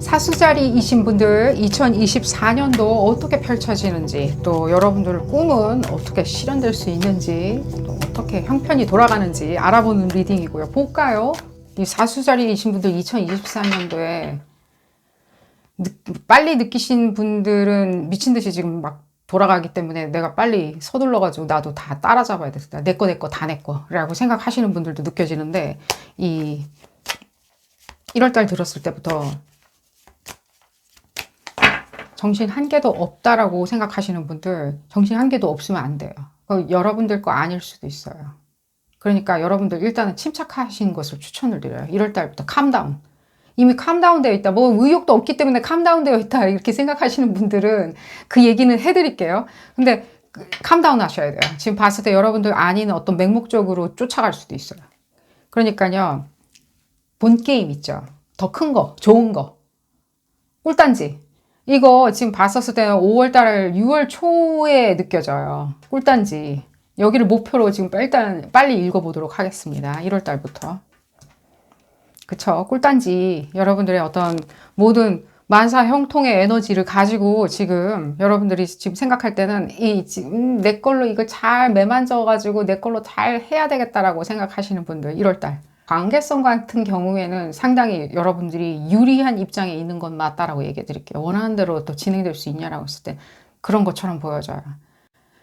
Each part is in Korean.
사수자리이신 분들 2024년도 어떻게 펼쳐지는지, 또 여러분들 꿈은 어떻게 실현될 수 있는지, 또 어떻게 형편이 돌아가는지 알아보는 리딩이고요. 볼까요? 이 사수자리이신 분들 2024년도에 빨리 느끼신 분들은 미친 듯이 지금 막 돌아가기 때문에 내가 빨리 서둘러가지고 나도 다 따라잡아야 되겠다. 내 거 다 내 거 라고 생각하시는 분들도 느껴지는데, 이 1월달 들었을 때부터 정신 한 개도 없다라고 생각하시는 분들, 정신 한 개도 없으면 안 돼요. 여러분들 거 아닐 수도 있어요. 그러니까 여러분들 일단은 침착하신 것을 추천을 드려요. 1월달부터 캄다운. 이미 캄다운 되어 있다. 뭐 의욕도 없기 때문에 캄다운 되어 있다. 이렇게 생각하시는 분들은 그 얘기는 해드릴게요. 근데 캄다운 하셔야 돼요. 지금 봤을 때 여러분들 아닌 어떤 맹목적으로 쫓아갈 수도 있어요. 그러니까요. 본 게임 있죠. 더 큰 거, 좋은 거. 꿀단지. 이거 지금 봤었을 때는 5월달, 6월 초에 느껴져요. 꿀단지. 여기를 목표로 지금 일단 빨리 읽어보도록 하겠습니다. 1월달부터. 그쵸. 꿀단지. 여러분들의 어떤 모든 만사 형통의 에너지를 가지고 지금 여러분들이 지금 생각할 때는 지금 내 걸로 이걸 잘 매만져가지고 내 걸로 잘 해야 되겠다라고 생각하시는 분들 1월달. 관계성 같은 경우에는 상당히 여러분들이 유리한 입장에 있는 건 맞다라고 얘기해 드릴게요. 원하는 대로 또 진행될 수 있냐라고 했을 때 그런 것처럼 보여져요.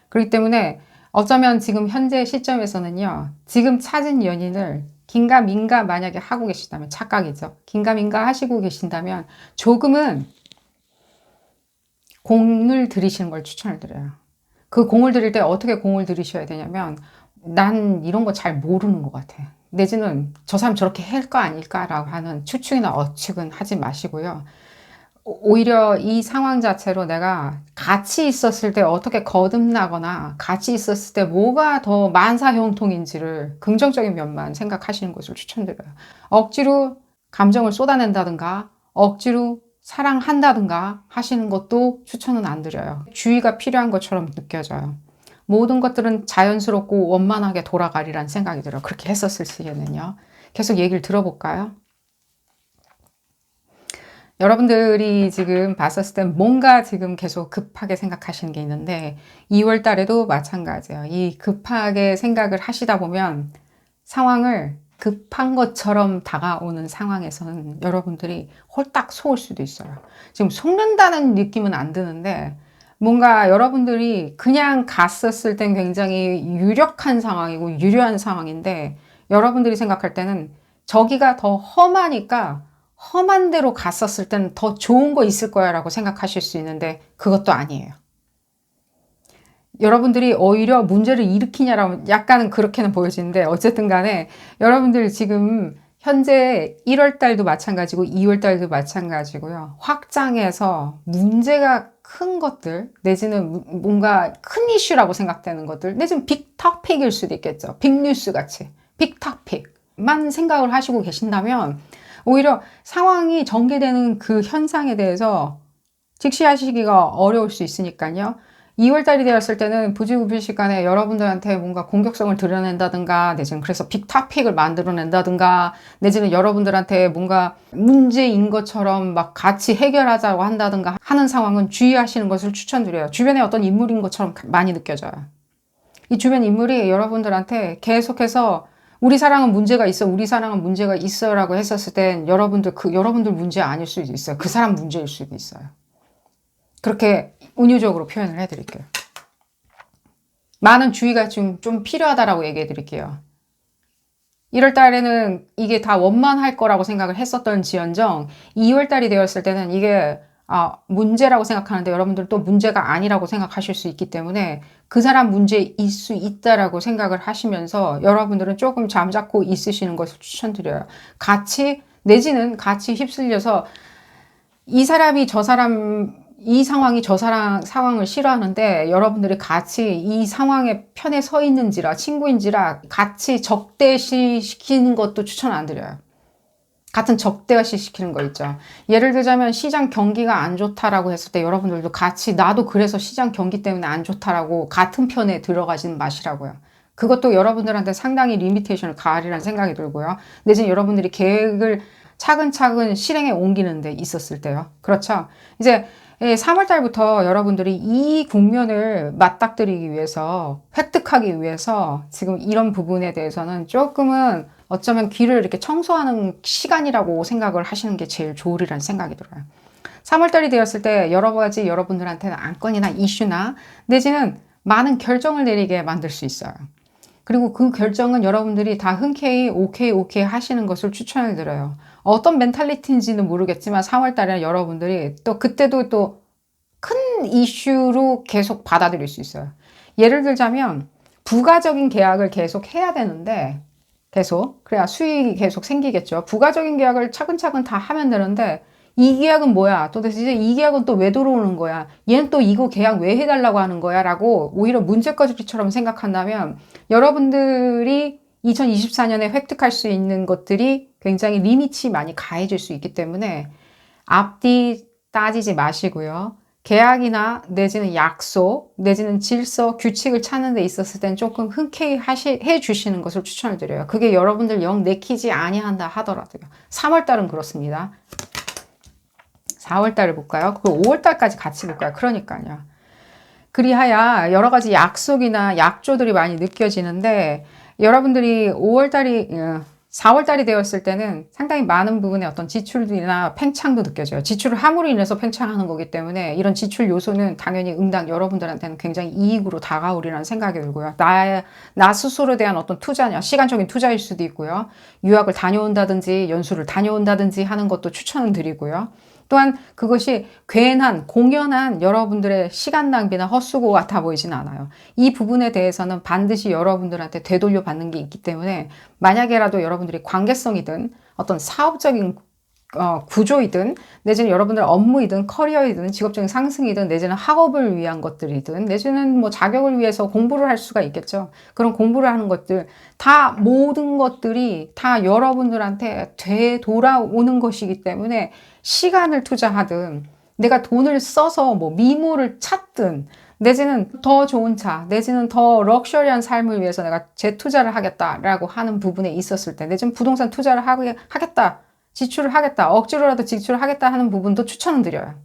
그렇기 때문에 어쩌면 지금 현재 시점에서는요. 지금 찾은 연인을 긴가민가 만약에 하고 계시다면, 착각이죠. 긴가민가 하시고 계신다면 조금은 공을 들이시는 걸 추천을 드려요. 그 공을 들일 때 어떻게 공을 들이셔야 되냐면, 난 이런 거 잘 모르는 것 같아. 내지는 저 사람 저렇게 할까 아닐까라고 하는 추측이나 억측은 하지 마시고요. 오히려 이 상황 자체로 내가 같이 있었을 때 어떻게 거듭나거나 같이 있었을 때 뭐가 더 만사형통인지를 긍정적인 면만 생각하시는 것을 추천드려요. 억지로 감정을 쏟아낸다든가 억지로 사랑한다든가 하시는 것도 추천은 안 드려요. 주의가 필요한 것처럼 느껴져요. 모든 것들은 자연스럽고 원만하게 돌아가리라는 생각이 들어요. 그렇게 했었을 시에는요. 계속 얘기를 들어볼까요? 여러분들이 지금 봤었을 때 뭔가 지금 계속 급하게 생각하시는 게 있는데 2월 달에도 마찬가지예요. 이 급하게 생각을 하시다 보면 상황을 급한 것처럼 다가오는 상황에서는 여러분들이 홀딱 속을 수도 있어요. 지금 속는다는 느낌은 안 드는데 뭔가 여러분들이 그냥 갔었을 땐 굉장히 유력한 상황이고 유려한 상황인데 여러분들이 생각할 때는 저기가 더 험하니까 험한 데로 갔었을 때는 더 좋은 거 있을 거야 라고 생각하실 수 있는데 그것도 아니에요. 여러분들이 오히려 문제를 일으키냐라고 약간은 그렇게는 보여지는데 어쨌든 간에 여러분들 지금 현재 1월 달도 마찬가지고 2월 달도 마찬가지고요. 확장해서 문제가 큰 것들 내지는 뭔가 큰 이슈라고 생각되는 것들 내지는 빅토픽일 수도 있겠죠. 빅뉴스 같이 빅토픽만 생각을 하시고 계신다면 오히려 상황이 전개되는 그 현상에 대해서 직시하시기가 어려울 수 있으니까요. 2월달이 되었을 때는 부지불식간에 여러분들한테 뭔가 공격성을 드러낸다든가 내지는 그래서 빅토픽을 만들어낸다든가 내지는 여러분들한테 뭔가 문제인 것처럼 막 같이 해결하자고 한다든가 하는 상황은 주의하시는 것을 추천드려요. 주변에 어떤 인물인 것처럼 많이 느껴져요. 이 주변 인물이 여러분들한테 계속해서 우리 사랑은 문제가 있어, 우리 사랑은 문제가 있어 라고 했었을 땐 여러분들 문제 아닐 수도 있어요. 그 사람 문제일 수도 있어요. 그렇게 은유적으로 표현을 해드릴게요. 많은 주의가 좀 필요하다라고 얘기해 드릴게요. 1월 달에는 이게 다 원만할 거라고 생각을 했었던 지언정 2월 달이 되었을 때는 이게 문제라고 생각하는데 여러분들 또 문제가 아니라고 생각하실 수 있기 때문에 그 사람 문제일 수 있다라고 생각을 하시면서 여러분들은 조금 잠자코 있으시는 것을 추천드려요. 내지는 같이 휩쓸려서 이 사람이 이 상황이 저 상황을 싫어하는데 여러분들이 같이 이 상황의 편에 서 있는지라 친구인지라 같이 적대시키는 것도 추천 안 드려요. 같은 적대시 시키는 거 있죠. 예를 들자면 시장 경기가 안 좋다라고 했을 때 여러분들도 같이 나도 그래서 시장 경기 때문에 안 좋다라고 같은 편에 들어가지는 마시라고요. 그것도 여러분들한테 상당히 리미테이션을 가하리라는 생각이 들고요. 내지는 여러분들이 계획을 차근차근 실행에 옮기는 데 있었을 때요. 그렇죠? 이제 3월 달부터 여러분들이 이 국면을 맞닥뜨리기 위해서, 획득하기 위해서 지금 이런 부분에 대해서는 조금은 어쩌면 귀를 이렇게 청소하는 시간이라고 생각을 하시는 게 제일 좋으리라는 생각이 들어요. 3월 달이 되었을 때 여러 가지 여러분들한테는 안건이나 이슈나 내지는 많은 결정을 내리게 만들 수 있어요. 그리고 그 결정은 여러분들이 다 흔쾌히 오케이 하시는 것을 추천을 드려요. 어떤 멘탈리티인지는 모르겠지만 3월 달에는 여러분들이 또 그때도 또 큰 이슈로 계속 받아들일 수 있어요. 예를 들자면 부가적인 계약을 계속 해야 되는데 계속 그래야 수익이 계속 생기겠죠. 부가적인 계약을 차근차근 다 하면 되는데 이 계약은 뭐야? 도대체 이 계약은 또 왜 들어오는 거야? 얘는 또 이거 계약 왜 해달라고 하는 거야? 라고 오히려 문제거리처럼 생각한다면 여러분들이 2024년에 획득할 수 있는 것들이 굉장히 리미트 많이 가해질 수 있기 때문에 앞뒤 따지지 마시고요. 계약이나 내지는 약속, 내지는 질서, 규칙을 찾는 데 있었을 땐 조금 흔쾌히 해주시는 것을 추천을 드려요. 그게 여러분들 영 내키지 아니한다 하더라도요. 3월 달은 그렇습니다. 4월 달을 볼까요? 그리고 5월 달까지 같이 볼까요? 그러니까요. 그리하여 여러 가지 약속이나 약조들이 많이 느껴지는데 여러분들이 5월 달이 4월 달이 되었을 때는 상당히 많은 부분의 어떤 지출이나 팽창도 느껴져요. 지출을 함으로 인해서 팽창하는 거기 때문에 이런 지출 요소는 당연히 응당 여러분들한테는 굉장히 이익으로 다가오리라는 생각이 들고요. 나 스스로에 대한 어떤 투자냐, 시간적인 투자일 수도 있고요. 유학을 다녀온다든지 연수를 다녀온다든지 하는 것도 추천을 드리고요. 또한 그것이 괜한 공연한 여러분들의 시간 낭비나 헛수고 같아 보이진 않아요. 이 부분에 대해서는 반드시 여러분들한테 되돌려 받는 게 있기 때문에 만약에라도 여러분들이 관계성이든 어떤 사업적인 구조이든 내지는 여러분들의 업무이든 커리어이든 직업적인 상승이든 내지는 학업을 위한 것들이든 내지는 뭐 자격을 위해서 공부를 할 수가 있겠죠. 그런 공부를 하는 것들 다 모든 것들이 다 여러분들한테 되돌아오는 것이기 때문에 시간을 투자하든 내가 돈을 써서 뭐 미모를 찾든 내지는 더 좋은 차, 내지는 더 럭셔리한 삶을 위해서 내가 재투자를 하겠다라고 하는 부분에 있었을 때 내지는 부동산 투자를 하겠다. 지출을 하겠다. 억지로라도 지출을 하겠다 하는 부분도 추천을 드려요.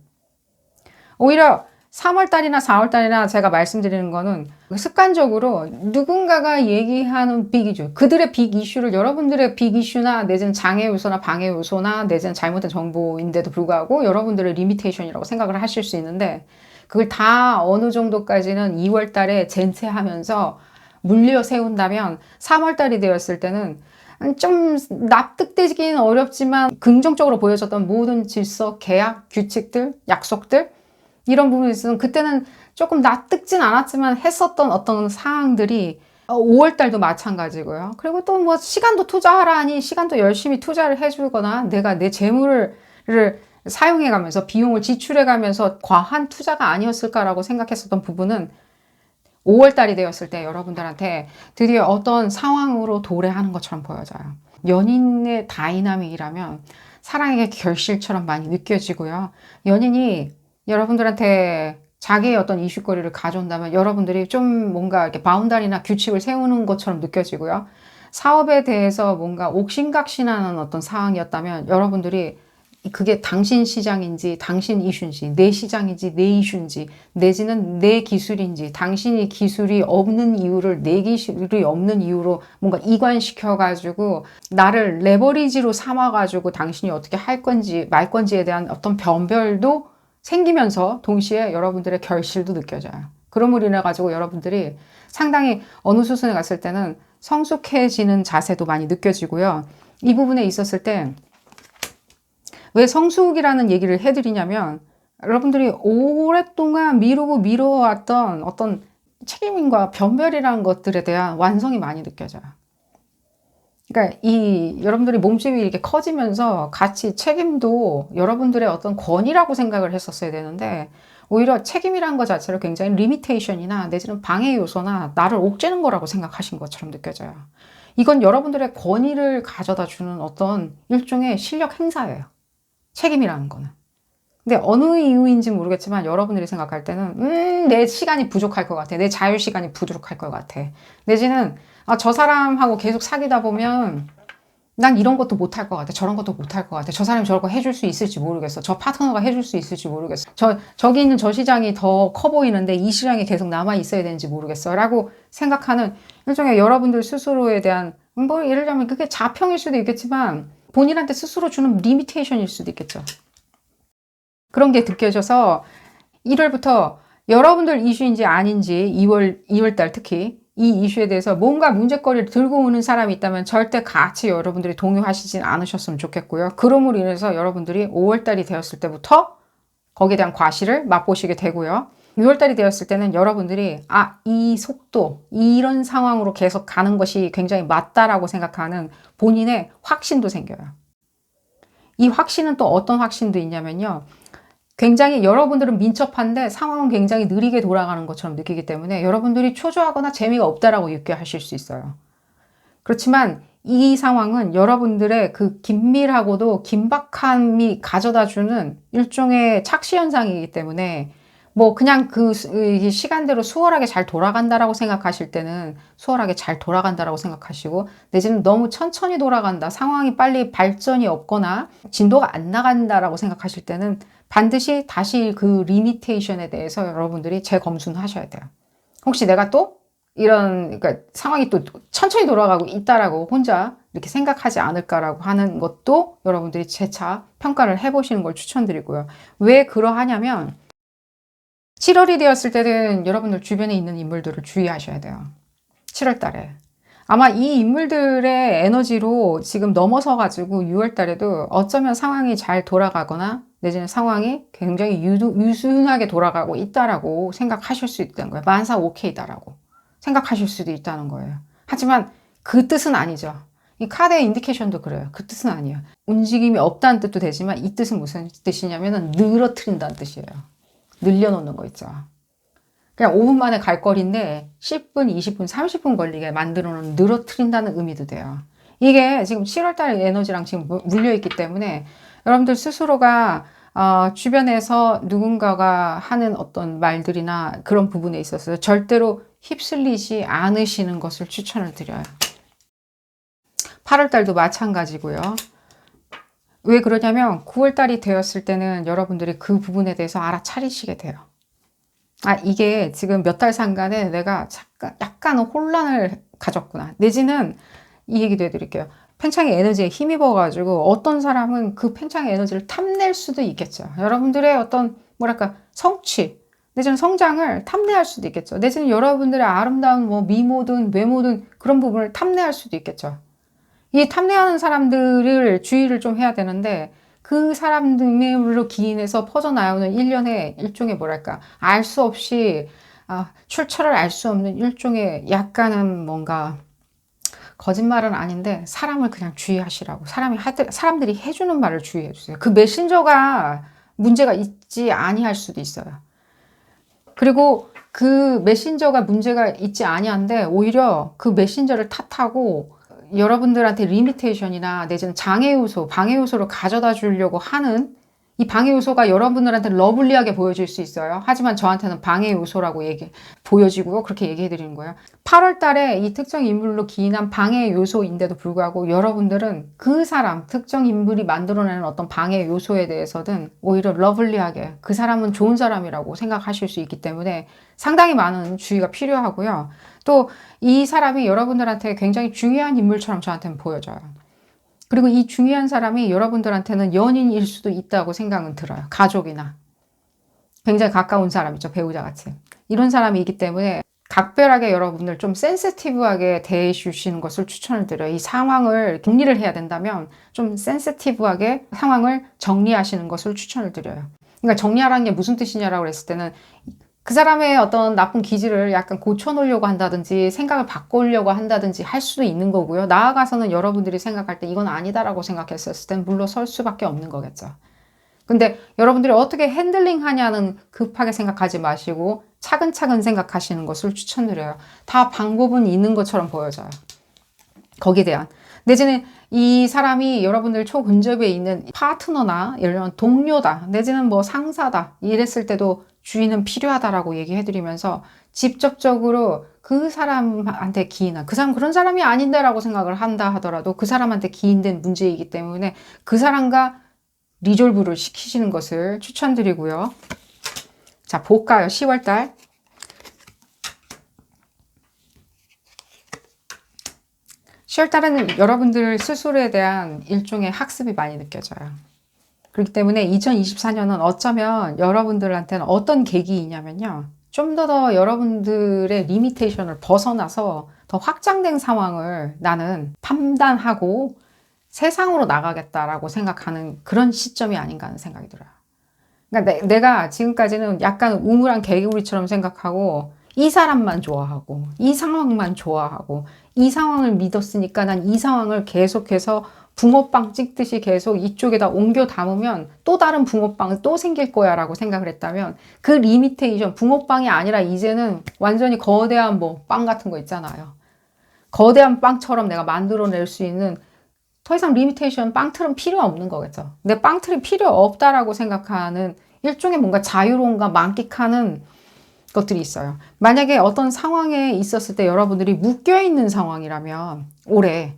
오히려 3월달이나 4월달이나 제가 말씀드리는 거는 습관적으로 누군가가 얘기하는 빅 이슈, 그들의 빅 이슈를 여러분들의 빅 이슈나 내지는 장애 요소나 방해 요소나 내지는 잘못된 정보인데도 불구하고 여러분들의 리미테이션이라고 생각을 하실 수 있는데 그걸 다 어느 정도까지는 2월달에 젠체하면서 물려 세운다면 3월달이 되었을 때는 좀 납득되기는 어렵지만 긍정적으로 보여졌던 모든 질서, 계약, 규칙들, 약속들 이런 부분에 있어서 그때는 조금 납득진 않았지만 했었던 어떤 사항들이 5월달도 마찬가지고요. 그리고 또 뭐 시간도 투자하라니 시간도 열심히 투자를 해주거나 내가 내 재물을 사용해가면서 비용을 지출해가면서 과한 투자가 아니었을까라고 생각했었던 부분은 5월달이 되었을 때 여러분들한테 드디어 어떤 상황으로 도래하는 것처럼 보여져요. 연인의 다이나믹이라면 사랑의 결실처럼 많이 느껴지고요. 연인이 여러분들한테 자기의 어떤 이슈거리를 가져온다면 여러분들이 좀 뭔가 이렇게 바운다리나 규칙을 세우는 것처럼 느껴지고요. 사업에 대해서 뭔가 옥신각신하는 어떤 상황이었다면 여러분들이 그게 당신 시장인지 당신 이슈인지 내 시장인지 내 이슈인지 내지는 내 기술인지 당신이 기술이 없는 이유를 내 기술이 없는 이유로 뭔가 이관시켜 가지고 나를 레버리지로 삼아 가지고 당신이 어떻게 할 건지 말 건지에 대한 어떤 변별도 생기면서 동시에 여러분들의 결실도 느껴져요. 그럼으로 인해 가지고 여러분들이 상당히 어느 수순에 갔을 때는 성숙해지는 자세도 많이 느껴지고요. 이 부분에 있었을 때 왜 성숙이라는 얘기를 해드리냐면 여러분들이 오랫동안 미루고 미뤄왔던 어떤 책임과 변별이라는 것들에 대한 완성이 많이 느껴져요. 그러니까 여러분들이 몸집이 이렇게 커지면서 같이 책임도 여러분들의 어떤 권위라고 생각을 했었어야 되는데 오히려 책임이라는 것 자체를 굉장히 리미테이션이나 내지는 방해 요소나 나를 옥죄는 거라고 생각하신 것처럼 느껴져요. 이건 여러분들의 권위를 가져다 주는 어떤 일종의 실력 행사예요. 책임이라는 거는. 근데 어느 이유인지 모르겠지만 여러분들이 생각할 때는 내 시간이 부족할 것 같아. 내 자유 시간이 부족할 것 같아. 내지는 저 사람하고 계속 사귀다 보면 난 이런 것도 못할 것 같아. 저런 것도 못할 것 같아. 저 사람이 저런 거 해줄 수 있을지 모르겠어. 저 파트너가 해줄 수 있을지 모르겠어. 저기 있는 저 시장이 더 커 보이는데 이 시장에 계속 남아 있어야 되는지 모르겠어. 라고 생각하는 일종의 여러분들 스스로에 대한, 뭐 예를 들면 그게 자평일 수도 있겠지만 본인한테 스스로 주는 리미테이션일 수도 있겠죠. 그런 게 느껴져서 1월부터 여러분들 이슈인지 아닌지 2월달 특히 이 이슈에 대해서 뭔가 문제거리를 들고 오는 사람이 있다면 절대 같이 여러분들이 동요하시진 않으셨으면 좋겠고요. 그럼으로 인해서 여러분들이 5월달이 되었을 때부터 거기에 대한 과실을 맛보시게 되고요. 6월달이 되었을 때는 여러분들이 이 속도, 이런 상황으로 계속 가는 것이 굉장히 맞다라고 생각하는 본인의 확신도 생겨요. 이 확신은 또 어떤 확신도 있냐면요. 굉장히 여러분들은 민첩한데 상황은 굉장히 느리게 돌아가는 것처럼 느끼기 때문에 여러분들이 초조하거나 재미가 없다라고 느껴하실 수 있어요. 그렇지만 이 상황은 여러분들의 그 긴밀하고도 긴박함이 가져다주는 일종의 착시 현상이기 때문에 뭐 그냥 그 시간대로 수월하게 잘 돌아간다라고 생각하실 때는 수월하게 잘 돌아간다라고 생각하시고, 내지는 너무 천천히 돌아간다, 상황이 빨리 발전이 없거나 진도가 안 나간다라고 생각하실 때는 반드시 다시 그 리미테이션에 대해서 여러분들이 재검순하셔야 돼요. 혹시 내가 또 이런, 그러니까 상황이 또 천천히 돌아가고 있다라고 혼자 이렇게 생각하지 않을까라고 하는 것도 여러분들이 재차 평가를 해보시는 걸 추천드리고요. 왜 그러하냐면 7월이 되었을 때는 여러분들 주변에 있는 인물들을 주의하셔야 돼요. 7월 달에. 아마 이 인물들의 에너지로 지금 넘어서 가지고 6월 달에도 어쩌면 상황이 잘 돌아가거나 내지는 상황이 굉장히 유순하게 돌아가고 있다라고 생각하실 수 있다는 거예요. 만사 오케이다라고 생각하실 수도 있다는 거예요. 하지만 그 뜻은 아니죠. 이 카드의 인디케이션도 그래요. 그 뜻은 아니에요. 움직임이 없다는 뜻도 되지만 이 뜻은 무슨 뜻이냐면 늘어뜨린다는 뜻이에요. 늘려놓는 거 있죠. 그냥 5분 만에 갈 거리인데 10분, 20분, 30분 걸리게 만들어놓은 늘어뜨린다는 의미도 돼요. 이게 지금 7월달 에너지랑 지금 물려있기 때문에 여러분들 스스로가 주변에서 누군가가 하는 어떤 말들이나 그런 부분에 있어서 절대로 휩쓸리지 않으시는 것을 추천을 드려요. 8월달도 마찬가지고요. 왜 그러냐면 9월달이 되었을 때는 여러분들이 그 부분에 대해서 알아차리시게 돼요. 이게 지금 몇 달 상간에 내가 약간 혼란을 가졌구나. 내지는 이 얘기도 해드릴게요. 팽창의 에너지에 힘입어가지고 어떤 사람은 그 팽창의 에너지를 탐낼 수도 있겠죠. 여러분들의 어떤 뭐랄까 성취 내지는 성장을 탐내할 수도 있겠죠. 내지는 여러분들의 아름다운 뭐 미모든 외모든 그런 부분을 탐내할 수도 있겠죠. 이 탐내하는 사람들을 주의를 좀 해야 되는데 그 사람들로 기인해서 퍼져나오는 일련의 일종의 뭐랄까 알 수 없이 출처를 알 수 없는 일종의 약간은 뭔가 거짓말은 아닌데 사람을 그냥 주의하시라고 사람들이 해주는 말을 주의해 주세요. 그 메신저가 문제가 있지 아니할 수도 있어요. 그리고 그 메신저가 문제가 있지 아니한데 오히려 그 메신저를 탓하고 여러분들한테 리미테이션이나 내지는 장애 요소, 방해 요소를 가져다 주려고 하는 이 방해 요소가 여러분들한테 러블리하게 보여질 수 있어요. 하지만 저한테는 방해 요소라고 보여지고요. 그렇게 얘기해 드리는 거예요. 8월 달에 이 특정 인물로 기인한 방해 요소인데도 불구하고 여러분들은 그 사람, 특정 인물이 만들어내는 어떤 방해 요소에 대해서는 오히려 러블리하게 그 사람은 좋은 사람이라고 생각하실 수 있기 때문에 상당히 많은 주의가 필요하고요. 또 이 사람이 여러분들한테 굉장히 중요한 인물처럼 저한테는 보여져요. 그리고 이 중요한 사람이 여러분들한테는 연인일 수도 있다고 생각은 들어요. 가족이나 굉장히 가까운 사람이죠. 배우자같이. 이런 사람이기 때문에 각별하게 여러분들 좀 센시티브하게 대해주시는 것을 추천을 드려요. 이 상황을 정리를 해야 된다면 좀 센시티브하게 상황을 정리하시는 것을 추천을 드려요. 그러니까 정리하라는 게 무슨 뜻이냐라고 했을 때는 그 사람의 어떤 나쁜 기질을 약간 고쳐놓으려고 한다든지 생각을 바꾸려고 한다든지 할 수도 있는 거고요. 나아가서는 여러분들이 생각할 때 이건 아니다라고 생각했었을 땐 물러설 수밖에 없는 거겠죠. 근데 여러분들이 어떻게 핸들링 하냐는 급하게 생각하지 마시고 차근차근 생각하시는 것을 추천드려요. 다 방법은 있는 것처럼 보여져요. 거기에 대한. 내지는 이 사람이 여러분들 초근접에 있는 파트너나 예를 들면 동료다, 내지는 뭐 상사다, 이랬을 때도 주인은 필요하다라고 얘기해드리면서 직접적으로 그 사람한테 기인한, 그 사람 그런 사람이 아닌데 라고 생각을 한다 하더라도 그 사람한테 기인된 문제이기 때문에 그 사람과 리졸브를 시키시는 것을 추천드리고요. 자, 볼까요? 10월달. 10월달은 여러분들 스스로에 대한 일종의 학습이 많이 느껴져요. 그렇기 때문에 2024년은 어쩌면 여러분들한테는 어떤 계기이냐면요. 좀 더 여러분들의 리미테이션을 벗어나서 더 확장된 상황을 나는 판단하고 세상으로 나가겠다라고 생각하는 그런 시점이 아닌가 하는 생각이 들어요. 그러니까 내가 지금까지는 약간 우물안 개구리처럼 생각하고 이 사람만 좋아하고 이 상황만 좋아하고 이 상황을 믿었으니까 난 이 상황을 계속해서 붕어빵 찍듯이 계속 이쪽에다 옮겨 담으면 또 다른 붕어빵이 또 생길 거야 라고 생각을 했다면 그 리미테이션, 붕어빵이 아니라 이제는 완전히 거대한 뭐 빵 같은 거 있잖아요. 거대한 빵처럼 내가 만들어낼 수 있는 더 이상 리미테이션, 빵틀은 필요 없는 거겠죠. 내 빵틀이 필요 없다라고 생각하는 일종의 뭔가 자유로움과 만끽하는 것들이 있어요. 만약에 어떤 상황에 있었을 때 여러분들이 묶여있는 상황이라면 오래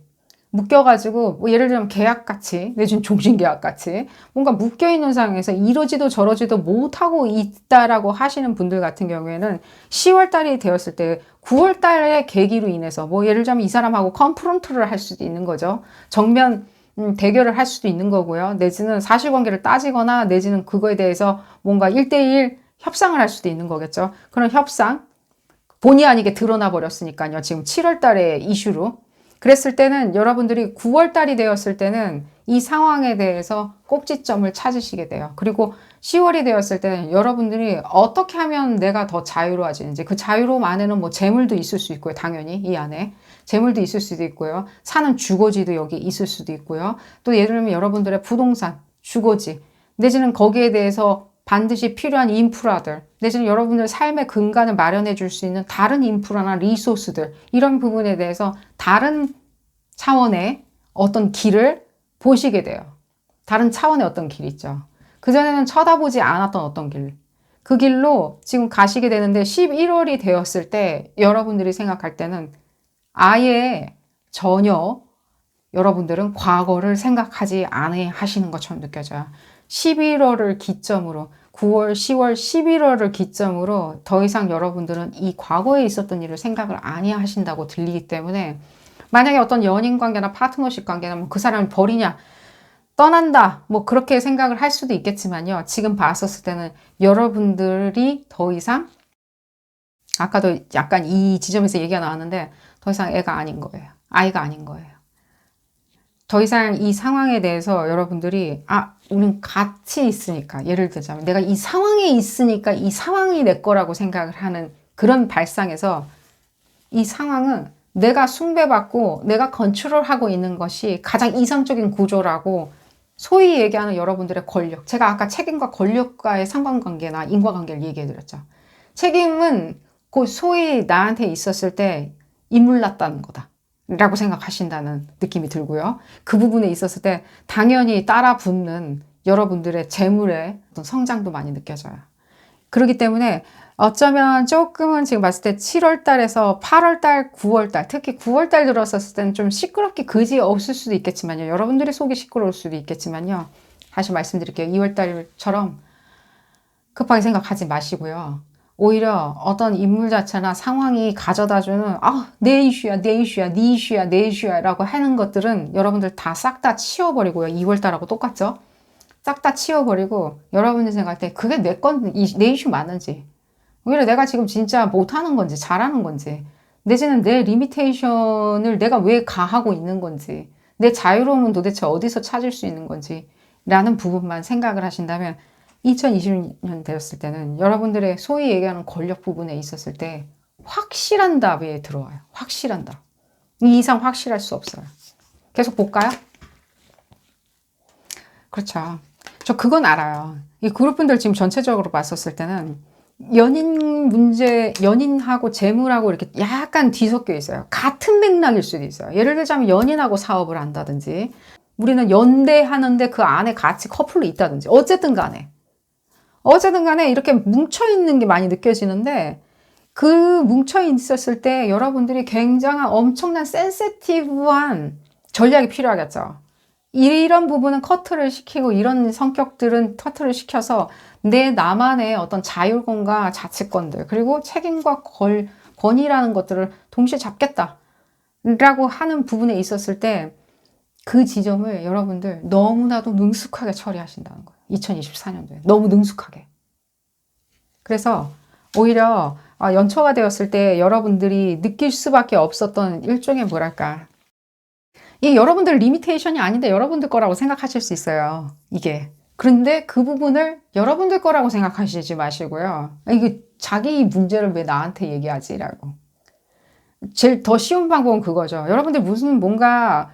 묶여가지고 뭐 예를 들면 계약같이 내지는 종신계약같이 뭔가 묶여있는 상황에서 이러지도 저러지도 못하고 있다라고 하시는 분들 같은 경우에는 10월달이 되었을 때 9월달의 계기로 인해서 뭐 예를 들면 이 사람하고 컨프런트를 할 수도 있는 거죠. 정면 대결을 할 수도 있는 거고요. 내지는 사실관계를 따지거나 내지는 그거에 대해서 뭔가 1대1 협상을 할 수도 있는 거겠죠. 그런 협상 본의 아니게 드러나 버렸으니까요. 지금 7월달의 이슈로 그랬을 때는 여러분들이 9월달이 되었을 때는 이 상황에 대해서 꼭지점을 찾으시게 돼요. 그리고 10월이 되었을 때는 여러분들이 어떻게 하면 내가 더 자유로워지는지, 그 자유로움 안에는 뭐 재물도 있을 수 있고요. 당연히 이 안에 재물도 있을 수도 있고요. 사는 주거지도 여기 있을 수도 있고요. 또 예를 들면 여러분들의 부동산, 주거지 내지는 거기에 대해서 반드시 필요한 인프라들, 내지는 여러분들 삶의 근간을 마련해 줄 수 있는 다른 인프라나 리소스들, 이런 부분에 대해서 다른 차원의 어떤 길을 보시게 돼요. 다른 차원의 어떤 길 있죠. 그전에는 쳐다보지 않았던 어떤 길. 그 길로 지금 가시게 되는데 11월이 되었을 때 여러분들이 생각할 때는 아예 전혀 여러분들은 과거를 생각하지 않아 하시는 것처럼 느껴져요. 11월을 기점으로 9월, 10월, 11월을 기점으로 더 이상 여러분들은 이 과거에 있었던 일을 생각을 안 하신다고 들리기 때문에 만약에 어떤 연인 관계나 파트너십 관계나 뭐 그 사람을 버리냐, 떠난다, 뭐 그렇게 생각을 할 수도 있겠지만요. 지금 봤었을 때는 여러분들이 더 이상 아까도 약간 이 지점에서 얘기가 나왔는데 더 이상 애가 아닌 거예요. 아이가 아닌 거예요. 더 이상 이 상황에 대해서 여러분들이 우린 같이 있으니까 예를 들자면 내가 이 상황에 있으니까 이 상황이 내 거라고 생각을 하는 그런 발상에서 이 상황은 내가 숭배받고 내가 컨트롤하고 있는 것이 가장 이상적인 구조라고 소위 얘기하는 여러분들의 권력. 제가 아까 책임과 권력과의 상관관계나 인과관계를 얘기해드렸죠. 책임은 그 소위 나한테 있었을 때 인물났다는 거다 라고 생각하신다는 느낌이 들고요. 그 부분에 있었을 때 당연히 따라 붙는 여러분들의 재물의 어떤 성장도 많이 느껴져요. 그렇기 때문에 어쩌면 조금은 지금 봤을 때 7월달에서 8월달, 9월달, 특히 9월달 들어섰을 때는 좀 시끄럽게 그지 없을 수도 있겠지만요. 여러분들의 속이 시끄러울 수도 있겠지만요. 다시 말씀드릴게요. 2월달처럼 급하게 생각하지 마시고요. 오히려 어떤 인물 자체나 상황이 가져다주는 내 이슈야, 내 이슈야, 네 이슈야, 내 이슈야 라고 하는 것들은 여러분들 다 싹 다 치워버리고요. 2월달하고 똑같죠? 싹 다 치워버리고 여러분들 생각할 때 그게 내 이슈 맞는지, 오히려 내가 지금 진짜 못하는 건지 잘하는 건지, 내지는 내 리미테이션을 내가 왜 가하고 있는 건지, 내 자유로움은 도대체 어디서 찾을 수 있는 건지 라는 부분만 생각을 하신다면 2020년 되었을 때는 여러분들의 소위 얘기하는 권력 부분에 있었을 때 확실한 답이 들어와요. 확실한 답. 이 이상 확실할 수 없어요. 계속 볼까요? 그렇죠. 저 그건 알아요. 이 그룹분들 지금 전체적으로 봤었을 때는 연인 문제, 연인하고 재물하고 이렇게 약간 뒤섞여 있어요. 같은 맥락일 수도 있어요. 예를 들자면 연인하고 사업을 한다든지, 우리는 연대하는데 그 안에 같이 커플로 있다든지, 어쨌든 간에 이렇게 뭉쳐있는 게 많이 느껴지는데, 그 뭉쳐 있었을 때 여러분들이 굉장한 엄청난 센시티브한 전략이 필요하겠죠. 이런 부분은 커트를 시키고, 이런 성격들은 커트를 시켜서 나만의 어떤 자율권과 자치권들, 그리고 책임과 권위라는 것들을 동시에 잡겠다라고 하는 부분에 있었을 때 그 지점을 여러분들 너무나도 능숙하게 처리하신다는 거예요. 2024년도에. 너무 능숙하게. 그래서 오히려 연초가 되었을 때 여러분들이 느낄 수밖에 없었던 일종의 뭐랄까, 이 여러분들 리미테이션이 아닌데 여러분들 거라고 생각하실 수 있어요. 이게. 그런데 그 부분을 여러분들 거라고 생각하시지 마시고요. 이게 자기 문제를 왜 나한테 얘기하지라고. 제일 더 쉬운 방법은 그거죠. 여러분들 무슨 뭔가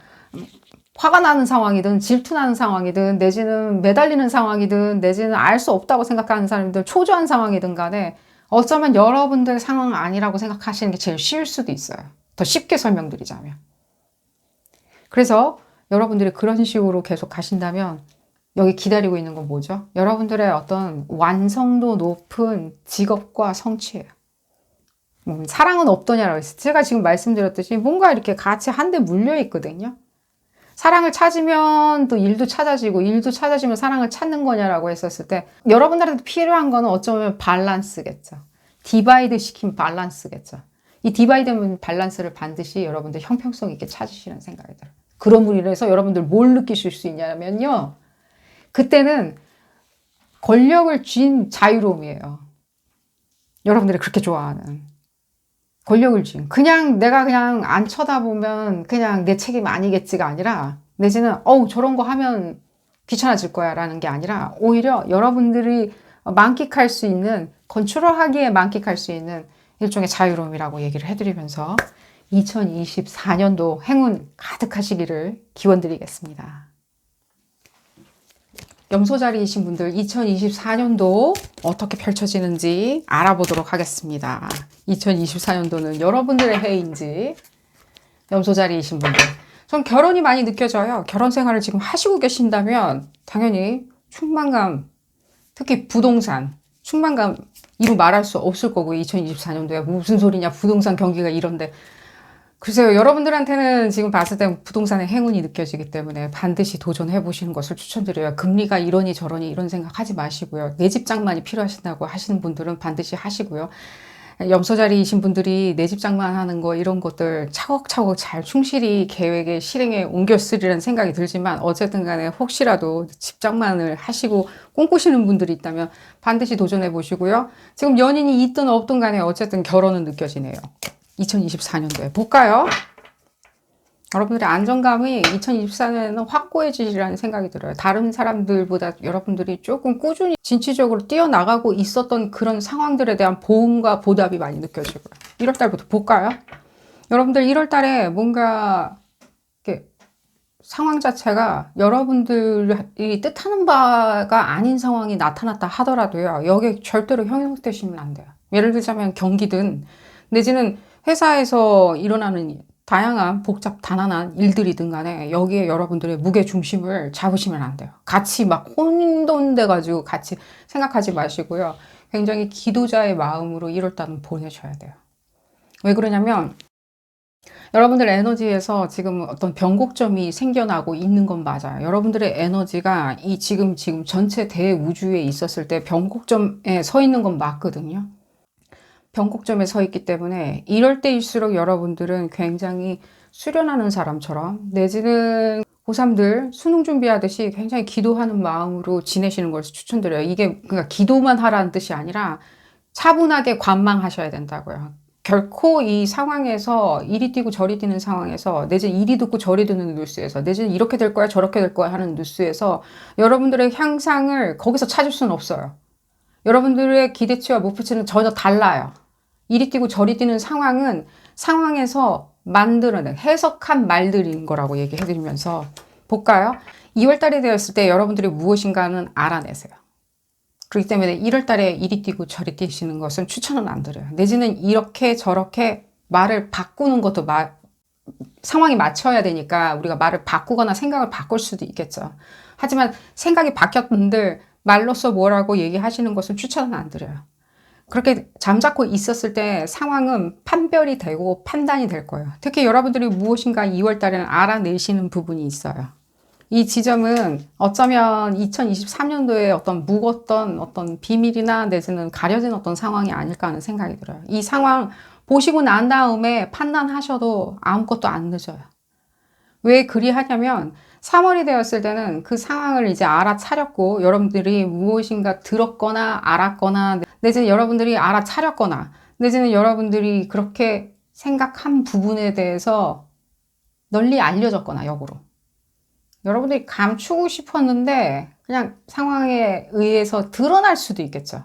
화가 나는 상황이든 질투나는 상황이든 내지는 매달리는 상황이든 내지는 알 수 없다고 생각하는 사람들, 초조한 상황이든 간에 어쩌면 여러분들 상황 아니라고 생각하시는 게 제일 쉬울 수도 있어요. 더 쉽게 설명드리자면. 그래서 여러분들이 그런 식으로 계속 가신다면 여기 기다리고 있는 건 뭐죠? 여러분들의 어떤 완성도 높은 직업과 성취예요. 사랑은 없더냐라고 했어요. 제가 지금 말씀드렸듯이 뭔가 이렇게 같이 한데 물려 있거든요. 사랑을 찾으면 또 일도 찾아지고, 일도 찾아지면 사랑을 찾는 거냐라고 했었을 때 여러분들한테 필요한 거는 어쩌면 밸런스겠죠. 디바이드 시킨 밸런스겠죠. 이 디바이드 밸런스를 반드시 여러분들 형평성 있게 찾으시는 생각이 들어요. 그런 분이라서 여러분들 뭘 느끼실 수 있냐면요, 그때는 권력을 쥔 자유로움이에요. 여러분들이 그렇게 좋아하는 권력을 쥔, 그냥 내가 그냥 안 쳐다보면 그냥 내 책임 아니겠지가 아니라, 내지는 저런 거 하면 귀찮아질 거야 라는 게 아니라, 오히려 여러분들이 만끽할 수 있는, 컨트롤하기에 만끽할 수 있는 일종의 자유로움이라고 얘기를 해드리면서 2024년도 행운 가득하시기를 기원드리겠습니다. 염소 자리이신 분들 2024년도 어떻게 펼쳐지는지 알아보도록 하겠습니다. 2024년도는 여러분들의 해인지, 염소 자리이신 분들. 전 결혼이 많이 느껴져요. 결혼 생활을 지금 하시고 계신다면 당연히 충만감, 특히 부동산, 충만감 이루 말할 수 없을 거고, 2024년도에 무슨 소리냐, 부동산 경기가 이런데. 글쎄요, 여러분들한테는 지금 봤을 때 부동산의 행운이 느껴지기 때문에 반드시 도전해 보시는 것을 추천드려요. 금리가 이러니 저러니 이런 생각 하지 마시고요. 내 집 장만이 필요하신다고 하시는 분들은 반드시 하시고요. 염소자리이신 분들이 내 집 장만하는 거 이런 것들 차곡차곡 잘 충실히 계획에 실행에 옮겨 쓰리라는 생각이 들지만, 어쨌든 간에 혹시라도 집 장만을 하시고 꿈꾸시는 분들이 있다면 반드시 도전해 보시고요. 지금 연인이 있든 없든 간에 어쨌든 결혼은 느껴지네요. 2024년도에 볼까요? 여러분들의 안정감이 2024년에는 확고해지리라는 생각이 들어요. 다른 사람들보다 여러분들이 조금 꾸준히 진취적으로 뛰어나가고 있었던 그런 상황들에 대한 보응과 보답이 많이 느껴지고요. 1월달부터 볼까요? 여러분들 1월달에 뭔가 이렇게 상황 자체가 여러분들이 뜻하는 바가 아닌 상황이 나타났다 하더라도요, 여기에 절대로 현혹되시면 안 돼요. 예를 들자면 경기든 내지는 회사에서 일어나는 다양한 복잡 단안한 일들이든 간에 여기에 여러분들의 무게 중심을 잡으시면 안 돼요. 같이 막 혼돈돼 가지고 같이 생각하지 마시고요. 굉장히 기도자의 마음으로 1월달은 보내셔야 돼요. 왜 그러냐면 여러분들 에너지에서 지금 어떤 변곡점이 생겨나고 있는 건 맞아요. 여러분들의 에너지가 이 지금 전체 대우주에 있었을 때 변곡점에 서 있는 건 맞거든요. 변곡점에 서 있기 때문에 이럴 때일수록 여러분들은 굉장히 수련하는 사람처럼, 내지는 고3들 수능 준비하듯이 굉장히 기도하는 마음으로 지내시는 것을 추천드려요. 이게 그러니까 기도만 하라는 뜻이 아니라 차분하게 관망하셔야 된다고요. 결코 이 상황에서 이리 뛰고 저리 뛰는 상황에서, 내지는 이리 듣고 저리 듣는 뉴스에서, 내지는 이렇게 될 거야 저렇게 될 거야 하는 뉴스에서 여러분들의 향상을 거기서 찾을 수는 없어요. 여러분들의 기대치와 목표치는 전혀 달라요. 이리 뛰고 저리 뛰는 상황은 상황에서 만들어낸 해석한 말들인 거라고 얘기해드리면서 볼까요? 2월달이 되었을 때 여러분들이 무엇인가는 알아내세요. 그렇기 때문에 1월 달에 이리 뛰고 저리 뛰시는 것은 추천은 안 드려요. 내지는 이렇게 저렇게 말을 바꾸는 것도 상황이 맞춰야 되니까 우리가 말을 바꾸거나 생각을 바꿀 수도 있겠죠. 하지만 생각이 바뀌었는데 말로써 뭐라고 얘기하시는 것은 추천은 안 드려요. 그렇게 잠자코 있었을 때 상황은 판별이 되고 판단이 될 거예요. 특히 여러분들이 무엇인가 2월 달에는 알아내시는 부분이 있어요. 이 지점은 어쩌면 2023년도에 어떤 묵었던 어떤 비밀이나 내지는 가려진 어떤 상황이 아닐까 하는 생각이 들어요. 이 상황 보시고 난 다음에 판단하셔도 아무것도 안 늦어요. 왜 그리하냐면 3월이 되었을 때는 그 상황을 이제 알아차렸고 여러분들이 무엇인가 들었거나 알았거나 내지는 여러분들이 알아차렸거나 내지는 여러분들이 그렇게 생각한 부분에 대해서 널리 알려졌거나 역으로 여러분들이 감추고 싶었는데 그냥 상황에 의해서 드러날 수도 있겠죠.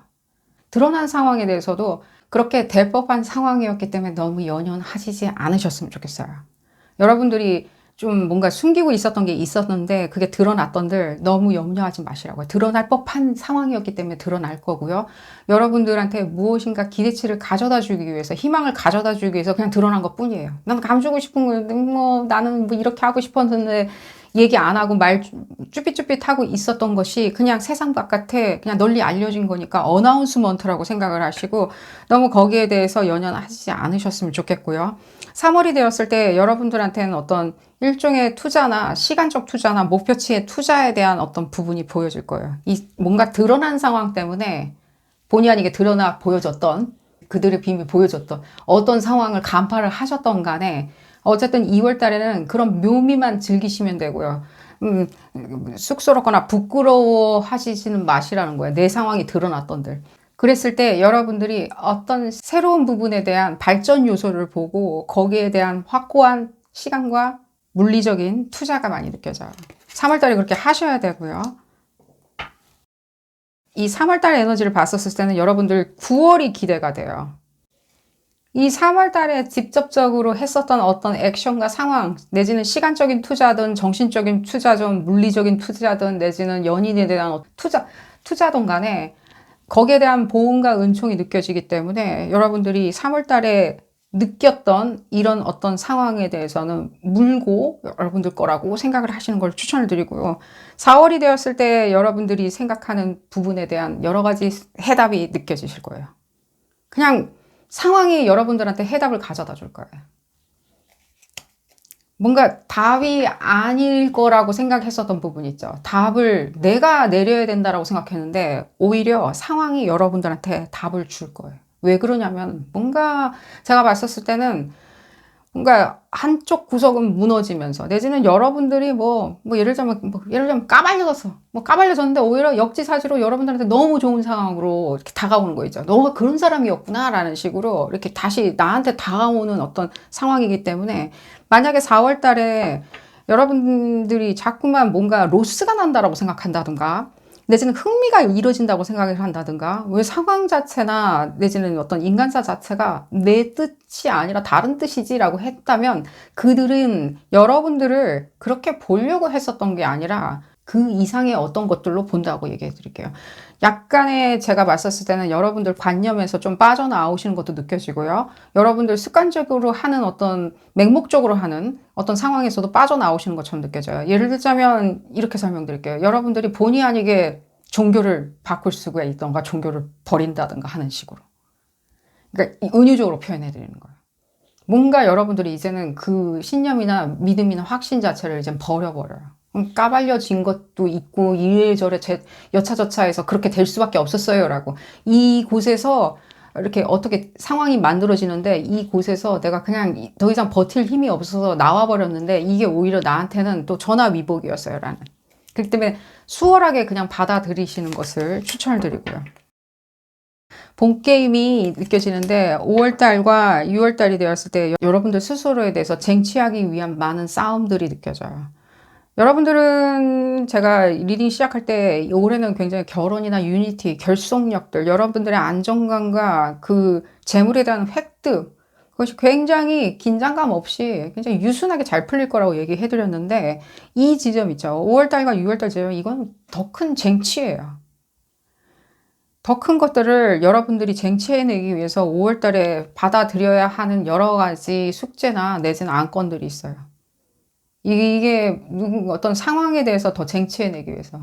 드러난 상황에 대해서도 그렇게 될 법한 상황이었기 때문에 너무 연연하시지 않으셨으면 좋겠어요. 여러분들이 좀 뭔가 숨기고 있었던 게 있었는데 그게 드러났던들 너무 염려하지 마시라고요. 드러날 법한 상황이었기 때문에 드러날 거고요. 여러분들한테 무엇인가 기대치를 가져다 주기 위해서 희망을 가져다 주기 위해서 그냥 드러난 것 뿐이에요. 나는 감추고 싶은 건데 나는 뭐 이렇게 하고 싶었는데 얘기 안 하고 말 쭈삣쭈삣하고 있었던 것이 그냥 세상 바깥에 그냥 널리 알려진 거니까 어나운스먼트라고 생각을 하시고 너무 거기에 대해서 연연하지 않으셨으면 좋겠고요. 3월이 되었을 때 여러분들한테는 어떤 일종의 투자나 시간적 투자나 목표치의 투자에 대한 어떤 부분이 보여질 거예요. 이 뭔가 드러난 상황 때문에 본의 아니게 드러나 보여졌던 그들의 비밀이 보여졌던 어떤 상황을 간파를 하셨던 간에 어쨌든 2월 달에는 그런 묘미만 즐기시면 되고요. 쑥스럽거나 부끄러워 하시지는 마시라는 거예요. 내 상황이 드러났던들. 그랬을 때 여러분들이 어떤 새로운 부분에 대한 발전 요소를 보고 거기에 대한 확고한 시간과 물리적인 투자가 많이 느껴져요. 3월 달에 그렇게 하셔야 되고요. 이 3월 달 에너지를 봤었을 때는 여러분들 9월이 기대가 돼요. 이 3월 달에 직접적으로 했었던 어떤 액션과 상황, 내지는 시간적인 투자든 정신적인 투자든 물리적인 투자든 내지는 연인에 대한 투자든 간에 거기에 대한 보응과 은총이 느껴지기 때문에 여러분들이 3월 달에 느꼈던 이런 어떤 상황에 대해서는 물고 여러분들 거라고 생각을 하시는 걸 추천을 드리고요. 4월이 되었을 때 여러분들이 생각하는 부분에 대한 여러 가지 해답이 느껴지실 거예요. 그냥 상황이 여러분들한테 해답을 가져다 줄 거예요. 뭔가 답이 아닐 거라고 생각했었던 부분 있죠. 답을 내가 내려야 된다라고 생각했는데 오히려 상황이 여러분들한테 답을 줄 거예요. 왜 그러냐면 뭔가 제가 봤었을 때는 뭔가 한쪽 구석은 무너지면서 내지는 여러분들이 예를 들자면 까발려졌는데 오히려 역지사지로 여러분들한테 너무 좋은 상황으로 이렇게 다가오는 거 있죠. 너가 그런 사람이었구나 라는 식으로 이렇게 다시 나한테 다가오는 어떤 상황이기 때문에 만약에 4월 달에 여러분들이 자꾸만 뭔가 로스가 난다라고 생각한다든가 내지는 흥미가 이루어진다고 생각을 한다든가 왜 상황 자체나 내지는 어떤 인간사 자체가 내 뜻이 아니라 다른 뜻이지라고 했다면 그들은 여러분들을 그렇게 보려고 했었던 게 아니라 그 이상의 어떤 것들로 본다고 얘기해 드릴게요. 약간의 제가 봤었을 때는 여러분들 관념에서 좀 빠져나오시는 것도 느껴지고요. 여러분들 습관적으로 하는 어떤 맹목적으로 하는 어떤 상황에서도 빠져나오시는 것처럼 느껴져요. 예를 들자면 이렇게 설명드릴게요. 여러분들이 본의 아니게 종교를 바꿀 수가 있던가 종교를 버린다든가 하는 식으로. 그러니까 은유적으로 표현해 드리는 거예요. 뭔가 여러분들이 이제는 그 신념이나 믿음이나 확신 자체를 이제 버려버려요. 까발려진 것도 있고 이래저래 여차저차해서 그렇게 될 수밖에 없었어요 라고 이곳에서 이렇게 어떻게 상황이 만들어지는데 이곳에서 내가 그냥 더 이상 버틸 힘이 없어서 나와버렸는데 이게 오히려 나한테는 또 전화위복이었어요 라는 그렇기 때문에 수월하게 그냥 받아들이시는 것을 추천을 드리고요. 본 게임이 느껴지는데 5월달과 6월달이 되었을 때 여러분들 스스로에 대해서 쟁취하기 위한 많은 싸움들이 느껴져요. 여러분들은 제가 리딩 시작할 때 올해는 굉장히 결혼이나 유니티, 결속력들, 여러분들의 안정감과 그 재물에 대한 획득 그것이 굉장히 긴장감 없이 굉장히 유순하게 잘 풀릴 거라고 얘기해 드렸는데 이 지점 있죠. 5월달과 6월달 지점 이건 더 큰 쟁취예요. 더 큰 것들을 여러분들이 쟁취해내기 위해서 5월 달에 받아들여야 하는 여러 가지 숙제나 내지는 안건들이 있어요. 이게 어떤 상황에 대해서 더 쟁취해내기 위해서.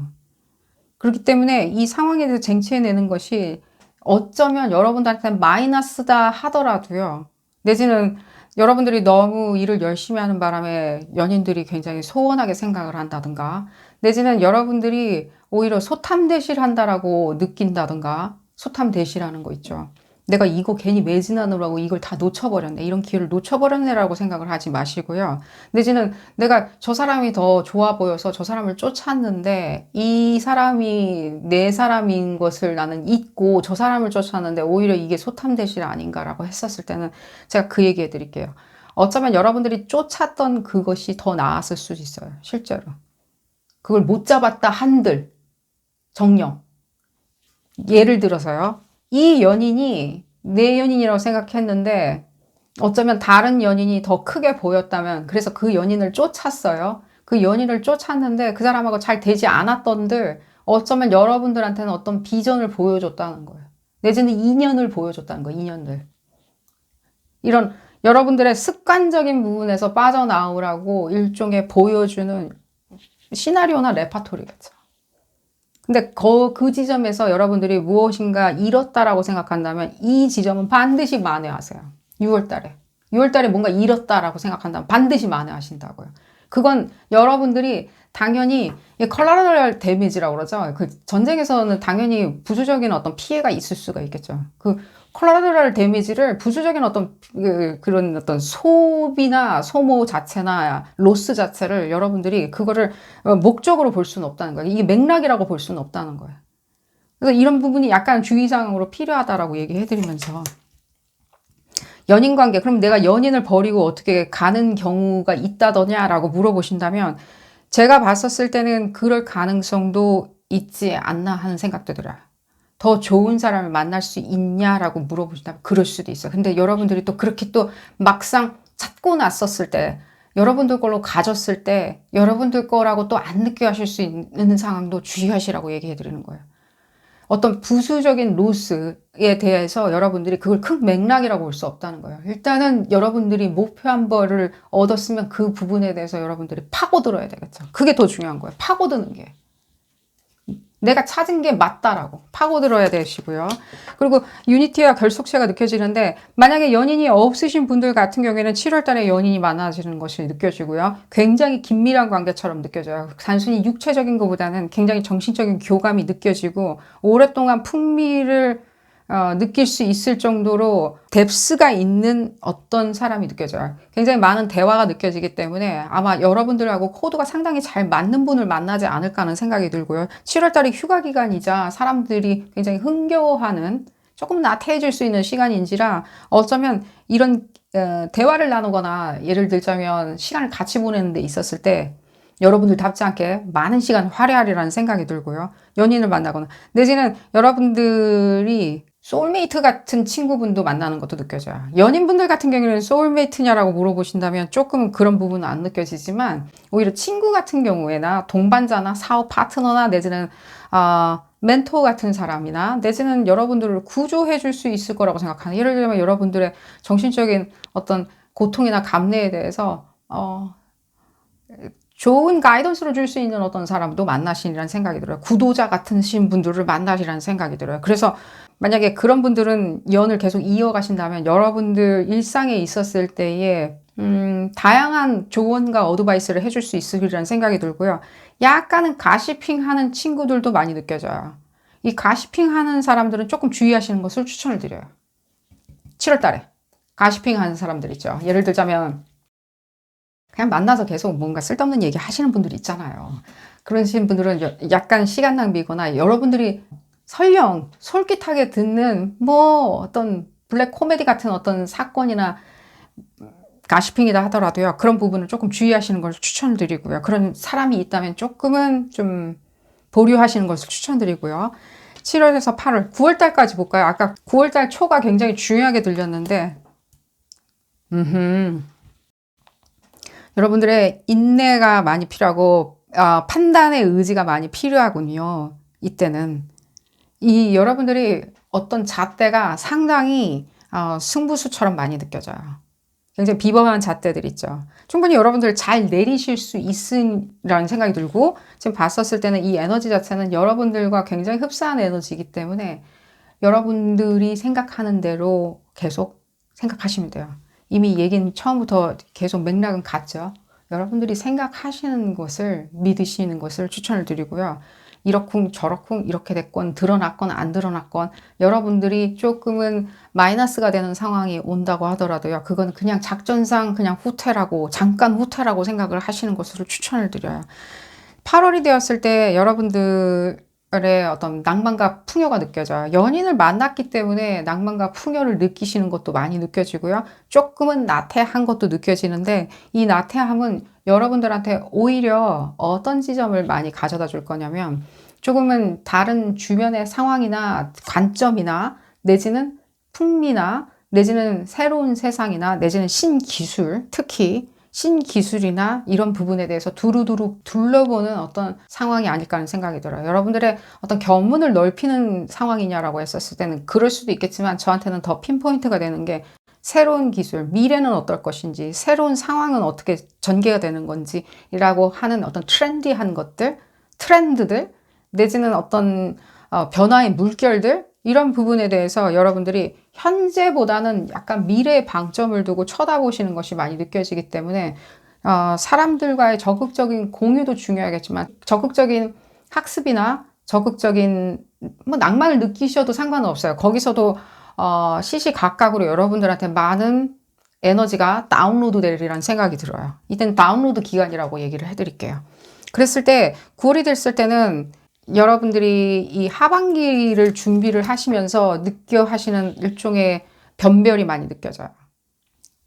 그렇기 때문에 이 상황에 대해서 쟁취해내는 것이 어쩌면 여러분들한테는 마이너스다 하더라도요. 내지는 여러분들이 너무 일을 열심히 하는 바람에 연인들이 굉장히 소원하게 생각을 한다든가, 내지는 여러분들이 오히려 소탐대실 한다라고 느낀다든가, 소탐대실하는 거 있죠. 내가 이거 괜히 매진하느라고 이걸 다 놓쳐버렸네. 이런 기회를 놓쳐버렸네라고 생각을 하지 마시고요. 내지는 내가 저 사람이 더 좋아 보여서 저 사람을 쫓았는데 이 사람이 내 사람인 것을 나는 잊고 저 사람을 쫓았는데 오히려 이게 소탐대실 아닌가라고 했었을 때는 제가 그 얘기 해드릴게요. 어쩌면 여러분들이 쫓았던 그것이 더 나았을 수도 있어요. 실제로. 그걸 못 잡았다 한들 정녕. 예를 들어서요. 이 연인이 내 연인이라고 생각했는데 어쩌면 다른 연인이 더 크게 보였다면, 그래서 그 연인을 쫓았어요. 그 연인을 쫓았는데 그 사람하고 잘 되지 않았던들 어쩌면 여러분들한테는 어떤 비전을 보여줬다는 거예요. 내지는 인연을 보여줬다는 거예요. 인연들. 이런 여러분들의 습관적인 부분에서 빠져나오라고 일종의 보여주는 시나리오나 레파토리겠죠. 근데 그 지점에서 여러분들이 무엇인가 잃었다라고 생각한다면 이 지점은 반드시 만회하세요. 6월 달에. 6월 달에 뭔가 잃었다라고 생각한다면 반드시 만회하신다고요. 그건 여러분들이 당연히 컬러럴 데미지라고 그러죠. 그 전쟁에서는 당연히 부수적인 어떤 피해가 있을 수가 있겠죠. 그 컬러럴 데미지를 부수적인 어떤 그런 어떤 소비나 소모 자체나 로스 자체를 여러분들이 그거를 목적으로 볼 수는 없다는 거예요. 이게 맥락이라고 볼 수는 없다는 거예요. 그래서 이런 부분이 약간 주의사항으로 필요하다라고 얘기해드리면서, 연인 관계, 그럼 내가 연인을 버리고 어떻게 가는 경우가 있다더냐라고 물어보신다면 제가 봤었을 때는 그럴 가능성도 있지 않나 하는 생각도 들어요. 더 좋은 사람을 만날 수 있냐라고 물어보신다면 그럴 수도 있어요. 근데 여러분들이 또 그렇게 또 막상 찾고 났었을 때, 여러분들 걸로 가졌을 때 여러분들 거라고 또 안 느껴하실 수 있는 상황도 주의하시라고 얘기해 드리는 거예요. 어떤 부수적인 로스에 대해서 여러분들이 그걸 큰 맥락이라고 볼 수 없다는 거예요. 일단은 여러분들이 목표한 바를 얻었으면 그 부분에 대해서 여러분들이 파고들어야 되겠죠. 그게 더 중요한 거예요. 파고드는 게. 내가 찾은 게 맞다라고 파고들어야 되시고요. 그리고 유니티와 결속체가 느껴지는데, 만약에 연인이 없으신 분들 같은 경우에는 7월 달에 연인이 많아지는 것이 느껴지고요. 굉장히 긴밀한 관계처럼 느껴져요. 단순히 육체적인 것보다는 굉장히 정신적인 교감이 느껴지고 오랫동안 풍미를 느낄 수 있을 정도로 뎁스가 있는 어떤 사람이 느껴져요. 굉장히 많은 대화가 느껴지기 때문에 아마 여러분들하고 코드가 상당히 잘 맞는 분을 만나지 않을까 하는 생각이 들고요. 7월달이 휴가 기간이자 사람들이 굉장히 흥겨워하는, 조금 나태해질 수 있는 시간인지라 어쩌면 이런 대화를 나누거나, 예를 들자면 시간을 같이 보내는 데 있었을 때 여러분들답지 않게 많은 시간 활용하리라는 생각이 들고요. 연인을 만나거나, 내지는 여러분들이 소울메이트 같은 친구분도 만나는 것도 느껴져요. 연인분들 같은 경우에는 소울메이트냐라고 물어보신다면 조금 그런 부분은 안 느껴지지만, 오히려 친구 같은 경우에나 동반자나 사업 파트너나 내지는 멘토 같은 사람이나 내지는 여러분들을 구조해 줄 수 있을 거라고 생각하는, 예를 들면 여러분들의 정신적인 어떤 고통이나 감내에 대해서 좋은 가이던스를 줄 수 있는 어떤 사람도 만나시리라는 생각이 들어요. 구도자 같은 분들을 만나시라는 생각이 들어요. 그래서 만약에 그런 분들은 연을 계속 이어가신다면 여러분들 일상에 있었을 때에 다양한 조언과 어드바이스를 해줄 수 있으리라는 생각이 들고요. 약간은 가시핑하는 친구들도 많이 느껴져요. 이 가시핑하는 사람들은 조금 주의하시는 것을 추천을 드려요. 7월 달에 가시핑하는 사람들 있죠. 예를 들자면 그냥 만나서 계속 뭔가 쓸데없는 얘기 하시는 분들 있잖아요. 그러신 분들은 약간 시간 낭비거나, 여러분들이 설령 솔깃하게 듣는 뭐 어떤 블랙 코미디 같은 어떤 사건이나 가시핑이다 하더라도요. 그런 부분을 조금 주의하시는 걸 추천드리고요. 그런 사람이 있다면 조금은 좀 보류하시는 것을 추천드리고요. 7월에서 8월, 9월 달까지 볼까요? 아까 9월 달 초가 굉장히 중요하게 들렸는데, 여러분들의 인내가 많이 필요하고 판단의 의지가 많이 필요하군요. 이때는 이 여러분들이 어떤 잣대가 상당히 승부수처럼 많이 느껴져요. 굉장히 비범한 잣대들 있죠. 충분히 여러분들 잘 내리실 수 있으라는 생각이 들고, 지금 봤었을 때는 이 에너지 자체는 여러분들과 굉장히 흡사한 에너지이기 때문에 여러분들이 생각하는 대로 계속 생각하시면 돼요. 이미 얘기는 처음부터 계속 맥락은 같죠. 여러분들이 생각하시는 것을 믿으시는 것을 추천을 드리고요. 이렇쿵 저렇쿵 이렇게 됐건 드러났건 안 드러났건 여러분들이 조금은 마이너스가 되는 상황이 온다고 하더라도요. 그건 그냥 작전상 그냥 후퇴라고, 잠깐 후퇴라고 생각을 하시는 것을 추천을 드려요. 8월이 되었을 때 여러분들의 어떤 낭만과 풍요가 느껴져요. 연인을 만났기 때문에 낭만과 풍요를 느끼시는 것도 많이 느껴지고요. 조금은 나태한 것도 느껴지는데, 이 나태함은 여러분들한테 오히려 어떤 지점을 많이 가져다 줄 거냐면, 조금은 다른 주변의 상황이나 관점이나 내지는 풍미나 내지는 새로운 세상이나 내지는 신기술, 특히 신기술이나 이런 부분에 대해서 두루두루 둘러보는 어떤 상황이 아닐까 하는 생각이 들어요. 여러분들의 어떤 견문을 넓히는 상황이냐라고 했었을 때는 그럴 수도 있겠지만, 저한테는 더 핀포인트가 되는 게 새로운 기술, 미래는 어떨 것인지, 새로운 상황은 어떻게 전개가 되는 건지라고 하는 어떤 트렌디한 것들, 트렌드들, 내지는 어떤 변화의 물결들, 이런 부분에 대해서 여러분들이 현재보다는 약간 미래의 방점을 두고 쳐다보시는 것이 많이 느껴지기 때문에 사람들과의 적극적인 공유도 중요하겠지만, 적극적인 학습이나 적극적인 뭐 낭만을 느끼셔도 상관은 없어요. 거기서도 시시각각으로 여러분들한테 많은 에너지가 다운로드 되리라는 생각이 들어요. 이때는 다운로드 기간이라고 얘기를 해드릴게요. 그랬을 때 9월이 됐을 때는 여러분들이 이 하반기를 준비를 하시면서 느껴 하시는 일종의 변별이 많이 느껴져요.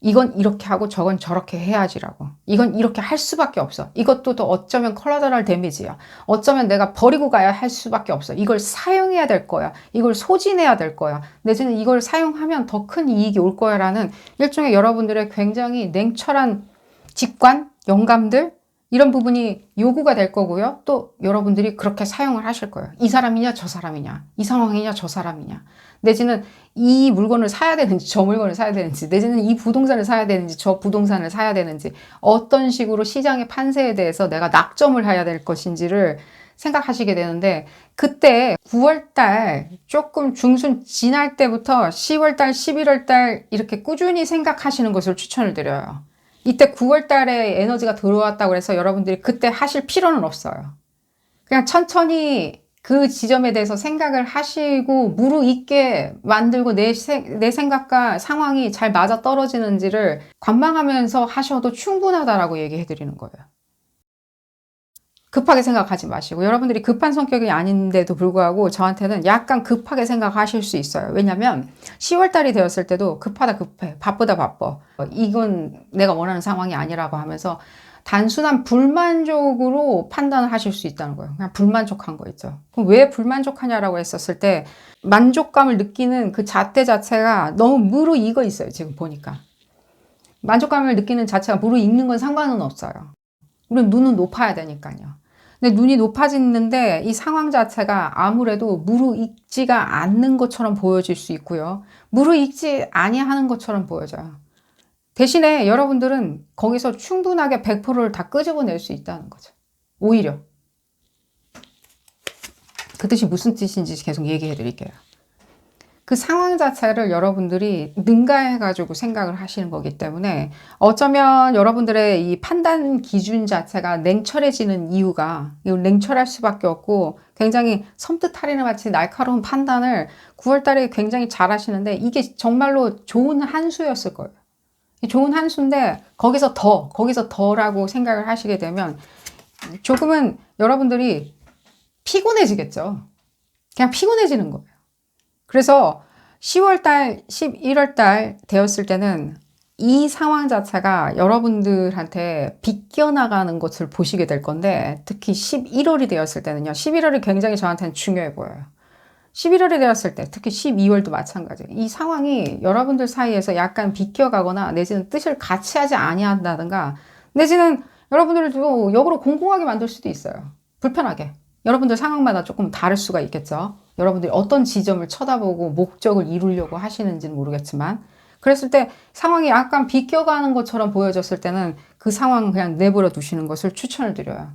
이건 이렇게 하고 저건 저렇게 해야지라고. 이건 이렇게 할 수밖에 없어. 이것도 또 어쩌면 콜라테럴 데미지야. 어쩌면 내가 버리고 가야 할 수밖에 없어. 이걸 사용해야 될 거야. 이걸 소진해야 될 거야. 내지는 이걸 사용하면 더 큰 이익이 올 거야 라는 일종의 여러분들의 굉장히 냉철한 직관, 영감들, 이런 부분이 요구가 될 거고요. 또 여러분들이 그렇게 사용을 하실 거예요. 이 사람이냐 저 사람이냐, 이 상황이냐 저 사람이냐, 내지는 이 물건을 사야 되는지 저 물건을 사야 되는지, 내지는 이 부동산을 사야 되는지 저 부동산을 사야 되는지, 어떤 식으로 시장의 판세에 대해서 내가 낙점을 해야 될 것인지를 생각하시게 되는데, 그때 9월달 조금 중순 지날 때부터 10월달, 11월달 이렇게 꾸준히 생각하시는 것을 추천을 드려요. 이때 9월 달에 에너지가 들어왔다고 해서 여러분들이 그때 하실 필요는 없어요. 그냥 천천히 그 지점에 대해서 생각을 하시고 무르익게 만들고 내 생각과 상황이 잘 맞아 떨어지는지를 관망하면서 하셔도 충분하다라고 얘기해 드리는 거예요. 급하게 생각하지 마시고, 여러분들이 급한 성격이 아닌데도 불구하고 저한테는 약간 급하게 생각하실 수 있어요. 왜냐면 10월 달이 되었을 때도 급하다 급해, 바쁘다 바빠, 이건 내가 원하는 상황이 아니라고 하면서 단순한 불만족으로 판단을 하실 수 있다는 거예요. 그냥 불만족한 거 있죠. 그럼 왜 불만족하냐라고 했었을 때, 만족감을 느끼는 그 잣대 자체가 너무 무르익어 있어요. 지금 보니까 만족감을 느끼는 자체가 무르익는 건 상관은 없어요. 우리는 눈은 높아야 되니까요. 근데 눈이 높아지는데 이 상황 자체가 아무래도 무르익지가 않는 것처럼 보여질 수 있고요. 무르익지 아니하는 것처럼 보여져요. 대신에 여러분들은 거기서 충분하게 100%를 다 끄집어낼 수 있다는 거죠. 오히려. 그 뜻이 무슨 뜻인지 계속 얘기해 드릴게요. 그 상황 자체를 여러분들이 능가해가지고 생각을 하시는 거기 때문에, 어쩌면 여러분들의 이 판단 기준 자체가 냉철해지는 이유가, 이걸 냉철할 수밖에 없고 굉장히 섬뜩하리는 마치 날카로운 판단을 9월 달에 굉장히 잘 하시는데, 이게 정말로 좋은 한 수였을 거예요. 좋은 한 수인데 거기서 더라고 생각을 하시게 되면 조금은 여러분들이 피곤해지겠죠. 그냥 피곤해지는 거예요. 그래서 10월달, 11월달 되었을 때는 이 상황 자체가 여러분들한테 비껴나가는 것을 보시게 될 건데, 특히 11월이 되었을 때는요. 11월이 굉장히 저한테는 중요해 보여요. 11월이 되었을 때, 특히 12월도 마찬가지. 이 상황이 여러분들 사이에서 약간 비껴가거나 내지는 뜻을 같이 하지 아니한다든가, 내지는 여러분들도 역으로 공공하게 만들 수도 있어요. 불편하게. 여러분들 상황마다 조금 다를 수가 있겠죠. 여러분들이 어떤 지점을 쳐다보고 목적을 이루려고 하시는지는 모르겠지만, 그랬을 때 상황이 약간 비껴가는 것처럼 보여졌을 때는 그 상황은 그냥 내버려 두시는 것을 추천을 드려요.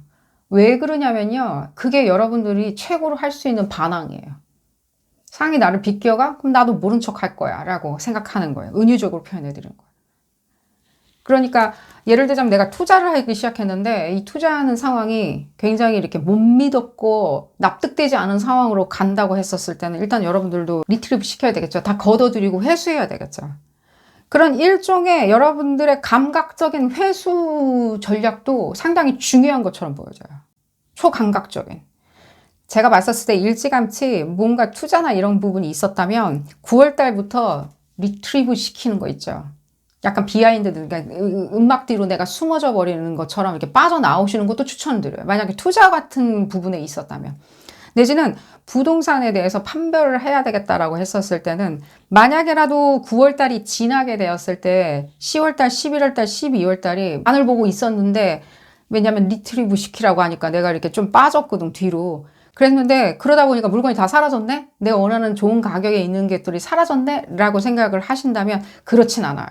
왜 그러냐면요. 그게 여러분들이 최고로 할 수 있는 반항이에요. 상황이 나를 비껴가? 그럼 나도 모른 척 할 거야 라고 생각하는 거예요. 은유적으로 표현해 드리는 거예요. 그러니까 예를 들자면 내가 투자를 하기 시작했는데 이 투자하는 상황이 굉장히 이렇게 못 믿었고 납득되지 않은 상황으로 간다고 했었을 때는 일단 여러분들도 리트리브 시켜야 되겠죠. 다 걷어들이고 회수해야 되겠죠. 그런 일종의 여러분들의 감각적인 회수 전략도 상당히 중요한 것처럼 보여져요. 초감각적인. 제가 봤었을 때 일찌감치 뭔가 투자나 이런 부분이 있었다면 9월 달부터 리트리브 시키는 거 있죠. 약간 비하인드, 그러니까 음악 뒤로 내가 숨어져 버리는 것처럼 이렇게 빠져나오시는 것도 추천드려요. 만약에 투자 같은 부분에 있었다면. 내지는 부동산에 대해서 판별을 해야 되겠다라고 했었을 때는 만약에라도 9월 달이 지나게 되었을 때 10월 달, 11월 달, 12월 달이 하늘 보고 있었는데 왜냐면 리트리브 시키라고 하니까 내가 이렇게 좀 빠졌거든, 뒤로. 그랬는데 그러다 보니까 물건이 다 사라졌네? 내가 원하는 좋은 가격에 있는 것들이 사라졌네? 라고 생각을 하신다면 그렇진 않아요.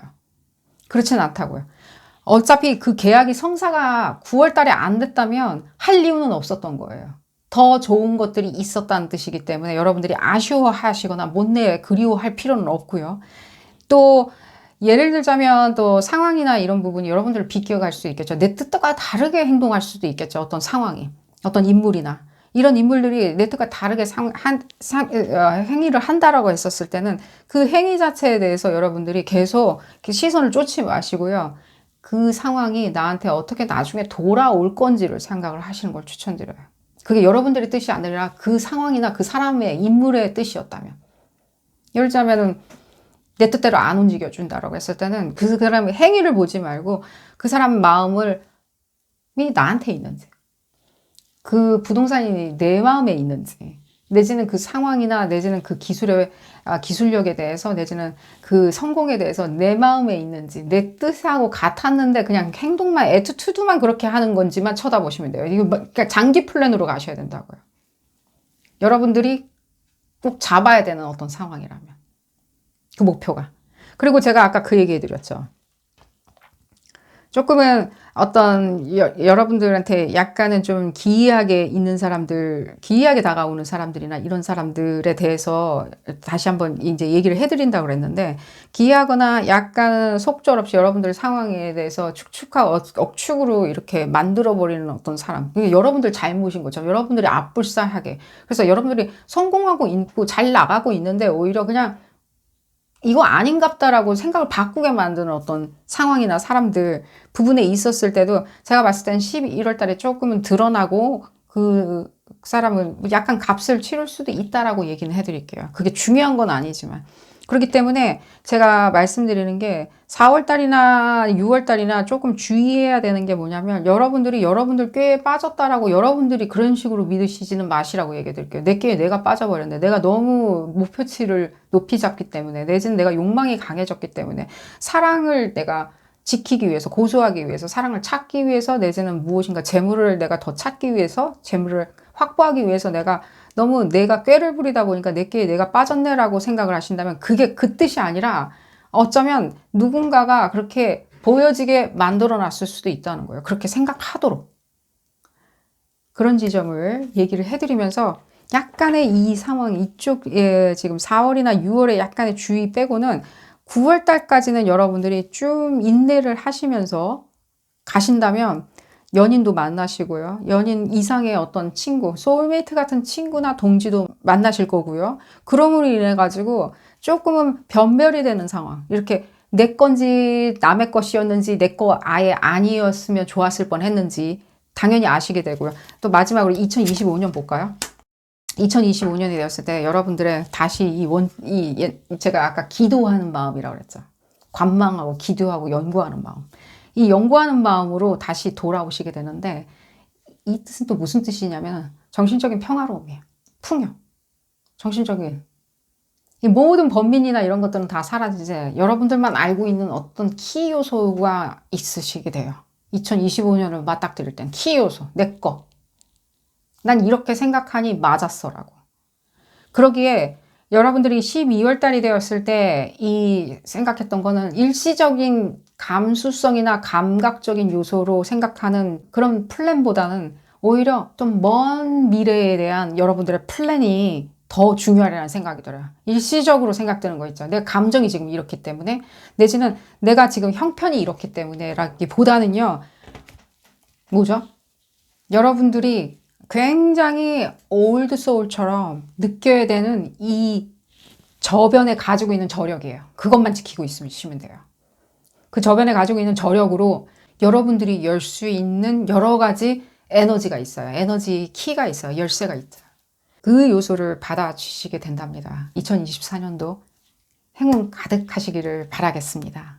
그렇진 않다고요. 어차피 그 계약이 성사가 9월 달에 안 됐다면 할 이유는 없었던 거예요. 더 좋은 것들이 있었다는 뜻이기 때문에 여러분들이 아쉬워하시거나 못내 그리워할 필요는 없고요. 또 예를 들자면 또 상황이나 이런 부분이 여러분들을 비껴갈 수 있겠죠. 내 뜻과 다르게 행동할 수도 있겠죠. 어떤 상황이, 어떤 인물이나 이런 인물들이 내 뜻과 다르게 행위를 한다라고 했었을 때는 그 행위 자체에 대해서 여러분들이 계속 시선을 쫓지 마시고요. 그 상황이 나한테 어떻게 나중에 돌아올 건지를 생각을 하시는 걸 추천드려요. 그게 여러분들의 뜻이 아니라 그 상황이나 그 사람의 인물의 뜻이었다면. 예를 들자면은 내 뜻대로 안 움직여준다라고 했을 때는 그 사람의 행위를 보지 말고 그 사람 마음이 나한테 있는지, 그 부동산이 내 마음에 있는지, 내지는 그 상황이나 내지는 그 기술력에 대해서 내지는 그 성공에 대해서 내 마음에 있는지, 내 뜻하고 같았는데 그냥 행동만, 애투투두만 그렇게 하는 건지만 쳐다보시면 돼요. 이거 그러니까 장기 플랜으로 가셔야 된다고요. 여러분들이 꼭 잡아야 되는 어떤 상황이라면. 그 목표가. 그리고 제가 아까 그 얘기 해드렸죠. 조금은 어떤 여러분들한테 약간은 좀 기이하게 있는 사람들, 기이하게 다가오는 사람들이나 이런 사람들에 대해서 다시 한번 이제 얘기를 해드린다고 그랬는데, 기이하거나 약간 속절없이 여러분들 상황에 대해서 축축하고 억축으로 이렇게 만들어버리는 어떤 사람. 이게 여러분들 잘못인 거죠. 여러분들이 앞불싸하게. 그래서 여러분들이 성공하고 있고 잘 나가고 있는데 오히려 그냥 이거 아닌갑다라고 생각을 바꾸게 만드는 어떤 상황이나 사람들 부분에 있었을 때도 제가 봤을 땐 11월 달에 조금은 드러나고 그 사람은 약간 값을 치를 수도 있다라고 얘기는 해드릴게요. 그게 중요한 건 아니지만. 그렇기 때문에 제가 말씀드리는 게 4월 달이나 6월 달이나 조금 주의해야 되는 게 뭐냐면 여러분들이 여러분들 꾀에 빠졌다라고 여러분들이 그런 식으로 믿으시지는 마시라고 얘기해 드릴게요. 내 꾀에 내가 빠져버렸네. 내가 너무 목표치를 높이 잡기 때문에 내지는 내가 욕망이 강해졌기 때문에 사랑을 내가 지키기 위해서, 고수하기 위해서, 사랑을 찾기 위해서, 내지는 무엇인가 재물을 내가 더 찾기 위해서, 재물을 확보하기 위해서 너무 내가 꾀를 부리다 보니까 내 꾀에 내가 빠졌네라고 생각을 하신다면 그게 그 뜻이 아니라 어쩌면 누군가가 그렇게 보여지게 만들어 놨을 수도 있다는 거예요. 그렇게 생각하도록. 그런 지점을 얘기를 해드리면서 약간의 이 상황, 이쪽에 지금 4월이나 6월에 약간의 주의 빼고는 9월 달까지는 여러분들이 좀 인내를 하시면서 가신다면 연인도 만나시고요. 연인 이상의 어떤 친구, 소울메이트 같은 친구나 동지도 만나실 거고요. 그러므로 인해 가지고 조금은 변별이 되는 상황. 이렇게 내 건지 남의 것이었는지 내 거 아예 아니었으면 좋았을 뻔했는지 당연히 아시게 되고요. 또 마지막으로 2025년 볼까요? 2025년이 되었을 때 여러분들의 다시 제가 아까 기도하는 마음이라고 그랬죠. 관망하고 기도하고 연구하는 마음. 이 연구하는 마음으로 다시 돌아오시게 되는데 이 뜻은 또 무슨 뜻이냐면 정신적인 평화로움이에요. 풍요. 정신적인. 이 모든 번민이나 이런 것들은 다 사라지지 여러분들만 알고 있는 어떤 키 요소가 있으시게 돼요. 2025년을 맞닥뜨릴 땐 키 요소, 내 거. 난 이렇게 생각하니 맞았어 라고. 그러기에 여러분들이 12월 달이 되었을 때 이 생각했던 거는 일시적인 감수성이나 감각적인 요소로 생각하는 그런 플랜보다는 오히려 좀 먼 미래에 대한 여러분들의 플랜이 더 중요하다는 생각이 들어요. 일시적으로 생각되는 거 있죠. 내 감정이 지금 이렇기 때문에, 내지는 내가 지금 형편이 이렇기 때문에 라기보다는요, 뭐죠? 여러분들이 굉장히 올드 소울처럼 느껴야 되는 이 저변에 가지고 있는 저력이에요. 그것만 지키고 있으시면 돼요. 그 저변에 가지고 있는 저력으로 여러분들이 열 수 있는 여러 가지 에너지가 있어요. 에너지 키가 있어요. 열쇠가 있어요. 그 요소를 받아주시게 된답니다. 2024년도 행운 가득하시기를 바라겠습니다.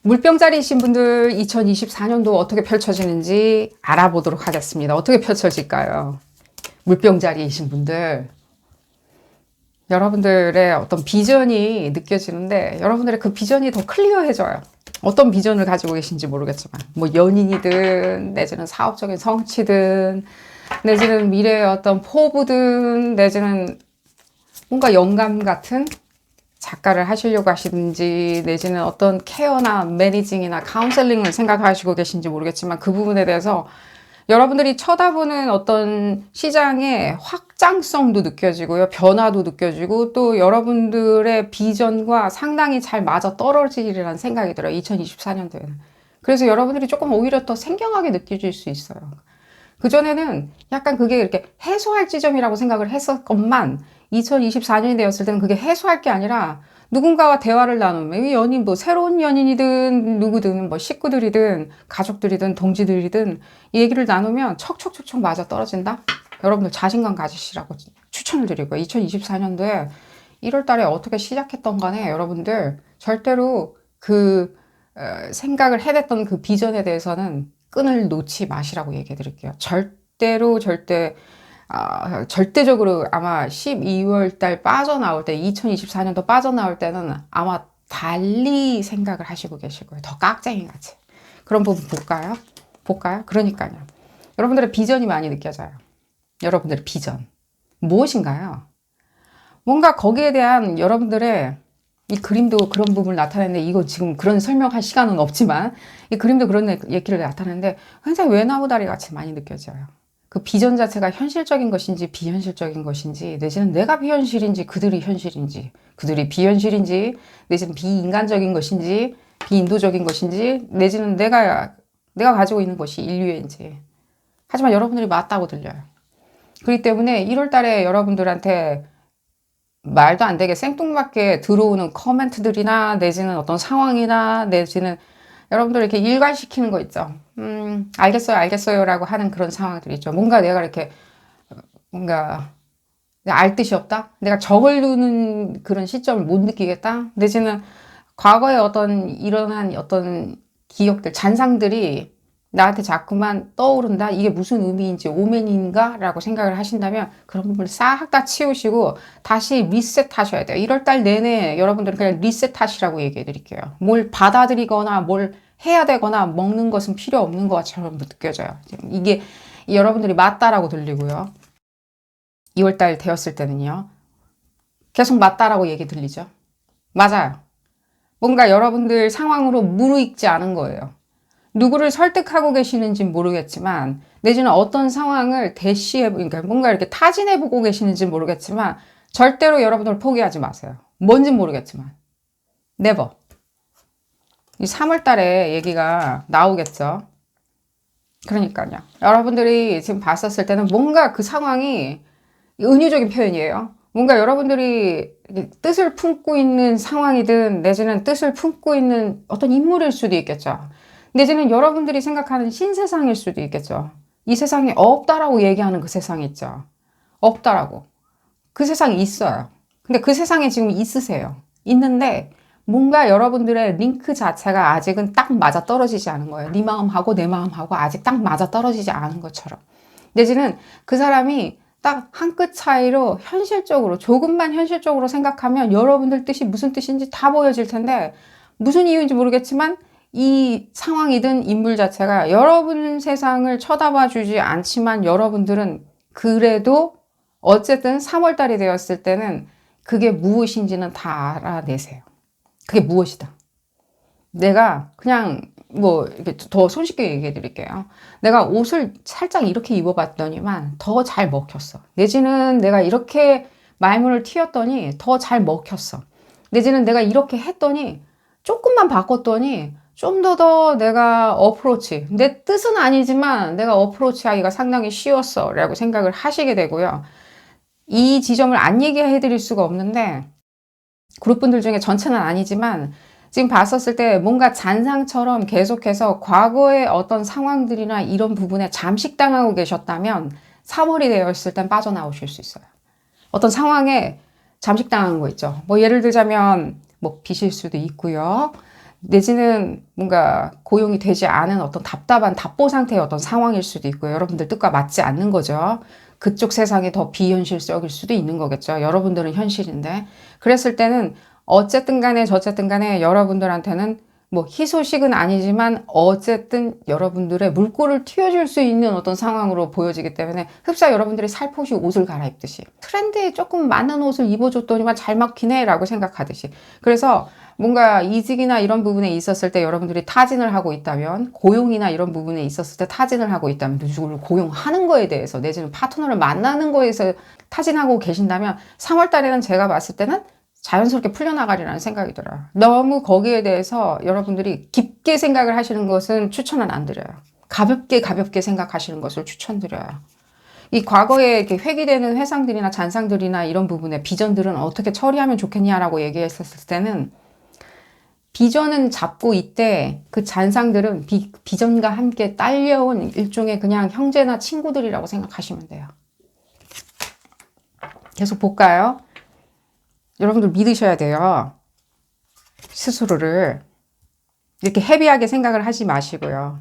물병자리이신 분들 2024년도 어떻게 펼쳐지는지 알아보도록 하겠습니다. 어떻게 펼쳐질까요? 물병자리이신 분들, 여러분들의 어떤 비전이 느껴지는데 여러분들의 그 비전이 더 클리어해져요. 어떤 비전을 가지고 계신지 모르겠지만, 뭐 연인이든 내지는 사업적인 성취든 내지는 미래의 어떤 포부든 내지는 뭔가 영감 같은 작가를 하시려고 하시든지 내지는 어떤 케어나 매니징이나 카운셀링을 생각하시고 계신지 모르겠지만, 그 부분에 대해서 여러분들이 쳐다보는 어떤 시장의 확장성도 느껴지고요. 변화도 느껴지고, 또 여러분들의 비전과 상당히 잘 맞아 떨어지리라는 생각이 들어요. 2024년도에는. 그래서 여러분들이 조금 오히려 더 생경하게 느껴질 수 있어요. 그전에는 약간 그게 이렇게 해소할 지점이라고 생각을 했었건만, 2024년이 되었을 때는 그게 해소할 게 아니라 누군가와 대화를 나누면, 이 연인, 뭐 새로운 연인이든 누구든 뭐 식구들이든 가족들이든 동지들이든 얘기를 나누면 척척척척 맞아 떨어진다. 여러분들 자신감 가지시라고 추천을 드리고요. 2024년도에 1월 달에 어떻게 시작했던 간에 여러분들 절대로 그 생각을 해냈던 그 비전에 대해서는 끈을 놓지 마시라고 얘기해 드릴게요. 절대적으로 아마 12월 달 빠져나올 때, 2024년도 빠져나올 때는 아마 달리 생각을 하시고 계실 거예요. 더 깍쟁이 같이. 그런 부분 볼까요? 그러니까요. 여러분들의 비전이 많이 느껴져요. 여러분들의 비전. 무엇인가요? 뭔가 거기에 대한 여러분들의 이 그림도 그런 부분을 나타내는데, 이거 지금 그런 설명할 시간은 없지만, 이 그림도 그런 얘기를 나타내는데 굉장히 외나무다리 같이 많이 느껴져요. 그 비전 자체가 현실적인 것인지 비현실적인 것인지, 내지는 내가 비현실인지 그들이 현실인지, 그들이 비현실인지, 내지는 비인간적인 것인지 비인도적인 것인지, 내지는 내가 가지고 있는 것이 인류인지. 하지만 여러분들이 맞다고 들려요. 그렇기 때문에 1월 달에 여러분들한테 말도 안 되게 생뚱맞게 들어오는 커멘트들이나 내지는 어떤 상황이나 내지는 여러분들 이렇게 일관시키는 거 있죠. 알겠어요 라고 하는 그런 상황들이 있죠. 뭔가 내가 이렇게 뭔가 알 뜻이 없다, 내가 적어두는 그런 시점을 못 느끼겠다, 내지는 과거에 어떤 일어난 어떤 기억들, 잔상들이 나한테 자꾸만 떠오른다, 이게 무슨 의미인지, 오맨인가 라고 생각을 하신다면 그런 부분을 싹 다 치우시고 다시 리셋 하셔야 돼요. 1월달 내내 여러분들은 그냥 리셋 하시라고 얘기해 드릴게요. 뭘 받아들이거나 뭘 해야 되거나 먹는 것은 필요 없는 것처럼 느껴져요. 이게 여러분들이 맞다라고 들리고요. 2월달 되었을 때는요, 계속 맞다라고 얘기 들리죠. 맞아요. 뭔가 여러분들 상황으로 무르익지 않은 거예요. 누구를 설득하고 계시는지 모르겠지만, 내지는 어떤 상황을 그러니까 뭔가 이렇게 타진해보고 계시는지 모르겠지만, 절대로 여러분들 포기하지 마세요. 뭔진 모르겠지만. never. 이 3월 달에 얘기가 나오겠죠. 그러니까요. 여러분들이 지금 봤었을 때는 뭔가 그 상황이 은유적인 표현이에요. 뭔가 여러분들이 뜻을 품고 있는 상황이든 내지는 뜻을 품고 있는 어떤 인물일 수도 있겠죠. 내지는 여러분들이 생각하는 신세상일 수도 있겠죠. 이 세상에 없다라고 얘기하는 그 세상이 있죠. 없다라고. 그 세상이 있어요. 근데 그 세상에 지금 있으세요. 있는데 뭔가 여러분들의 링크 자체가 아직은 딱 맞아 떨어지지 않은 거예요. 네 마음하고 내 마음하고 아직 딱 맞아 떨어지지 않은 것처럼. 내지는 그 사람이 딱 한 끗 차이로 현실적으로, 조금만 현실적으로 생각하면 여러분들 뜻이 무슨 뜻인지 다 보여질 텐데, 무슨 이유인지 모르겠지만 이 상황이든 인물 자체가 여러분 세상을 쳐다봐 주지 않지만 여러분들은 그래도 어쨌든 3월 달이 되었을 때는 그게 무엇인지는 다 알아내세요. 그게 무엇이다. 내가 그냥 뭐 이렇게 더 손쉽게 얘기해 드릴게요. 내가 옷을 살짝 이렇게 입어봤더니만 더 잘 먹혔어. 내지는 내가 이렇게 말문을 튀었더니 더 잘 먹혔어. 내지는 내가 이렇게 했더니 조금만 바꿨더니 좀 더 내가 어프로치, 내 뜻은 아니지만 내가 어프로치 하기가 상당히 쉬웠어 라고 생각을 하시게 되고요. 이 지점을 안 얘기해 드릴 수가 없는데 그룹분들 중에 전체는 아니지만 지금 봤었을 때 뭔가 잔상처럼 계속해서 과거의 어떤 상황들이나 이런 부분에 잠식당하고 계셨다면 3월이 되었을 땐 빠져나오실 수 있어요. 어떤 상황에 잠식당한 거 있죠. 뭐 예를 들자면 뭐 빚일 수도 있고요. 내지는 뭔가 고용이 되지 않은 어떤 답답한 답보 상태의 어떤 상황일 수도 있고요. 여러분들 뜻과 맞지 않는 거죠. 그쪽 세상이 더 비현실적일 수도 있는 거겠죠. 여러분들은 현실인데. 그랬을 때는 어쨌든 간에 저쨌든 간에 여러분들한테는 뭐 희소식은 아니지만 어쨌든 여러분들의 물꼬를 튀어줄 수 있는 어떤 상황으로 보여지기 때문에 흡사 여러분들이 살포시 옷을 갈아입듯이 트렌드에 조금 맞는 옷을 입어줬더니만 잘 먹히네 라고 생각하듯이 그래서 뭔가 이직이나 이런 부분에 있었을 때 여러분들이 타진을 하고 있다면 고용이나 이런 부분에 있었을 때 타진을 하고 있다면 누구를 고용하는 거에 대해서 내지는 파트너를 만나는 거에서 타진하고 계신다면 3월 달에는 제가 봤을 때는 자연스럽게 풀려나가리라는 생각이 들어요. 너무 거기에 대해서 여러분들이 깊게 생각을 하시는 것은 추천은 안 드려요. 가볍게 생각하시는 것을 추천드려요. 이 과거에 이렇게 회귀되는 회상들이나 잔상들이나 이런 부분에 비전들은 어떻게 처리하면 좋겠냐라고 얘기했었을 때는 비전은 잡고 이때 그 잔상들은 비전과 함께 딸려온 일종의 그냥 형제나 친구들이라고 생각하시면 돼요. 계속 볼까요? 여러분들 믿으셔야 돼요. 스스로를. 이렇게 헤비하게 생각을 하지 마시고요.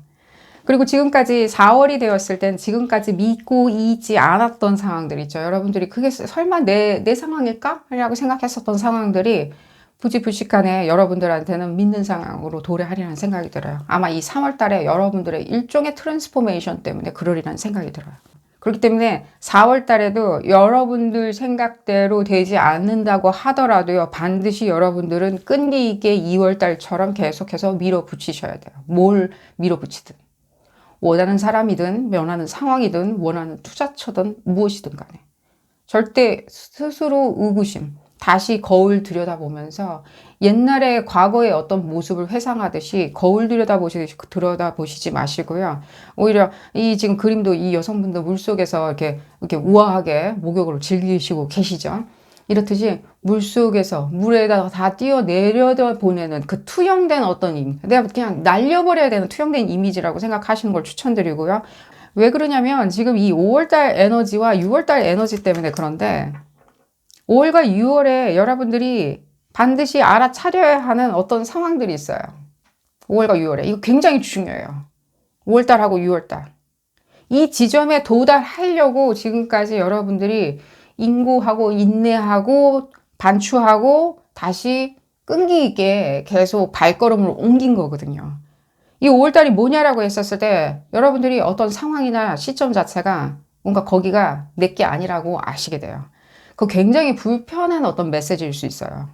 그리고 지금까지 4월이 되었을 땐 지금까지 믿고 있지 않았던 상황들 있죠. 여러분들이 그게 설마 내 상황일까? 라고 생각했었던 상황들이 부지불식간에 여러분들한테는 믿는 상황으로 도래하리라는 생각이 들어요. 아마 이 3월 달에 여러분들의 일종의 트랜스포메이션 때문에 그러리라는 생각이 들어요. 그렇기 때문에 4월 달에도 여러분들 생각대로 되지 않는다고 하더라도요. 반드시 여러분들은 끈기 있게 2월 달처럼 계속해서 밀어붙이셔야 돼요. 뭘 밀어붙이든. 원하는 사람이든 원하는 상황이든 원하는 투자처든 무엇이든 간에. 절대 스스로 의구심, 다시 거울 들여다보면서 옛날에 과거의 어떤 모습을 회상하듯이 거울 들여다보시지 마시고요. 오히려 이 지금 그림도 이 여성분도 물속에서 이렇게 우아하게 목욕을 즐기시고 계시죠. 이렇듯이 물속에서 물에다가 다 뛰어내려다 보내는 그 투영된 어떤 내가 그냥 날려버려야 되는 투영된 이미지라고 생각하시는 걸 추천드리고요. 왜 그러냐면 지금 이 5월달 에너지와 6월달 에너지 때문에 그런데 5월과 6월에 여러분들이 반드시 알아차려야 하는 어떤 상황들이 있어요. 5월과 6월에. 이거 굉장히 중요해요. 5월달하고 6월달. 이 지점에 도달하려고 지금까지 여러분들이 인고하고 인내하고 반추하고 다시 끈기 있게 계속 발걸음을 옮긴 거거든요. 이 5월달이 뭐냐라고 했었을 때 여러분들이 어떤 상황이나 시점 자체가 뭔가 거기가 내게 아니라고 아시게 돼요. 그거 굉장히 불편한 어떤 메시지일 수 있어요.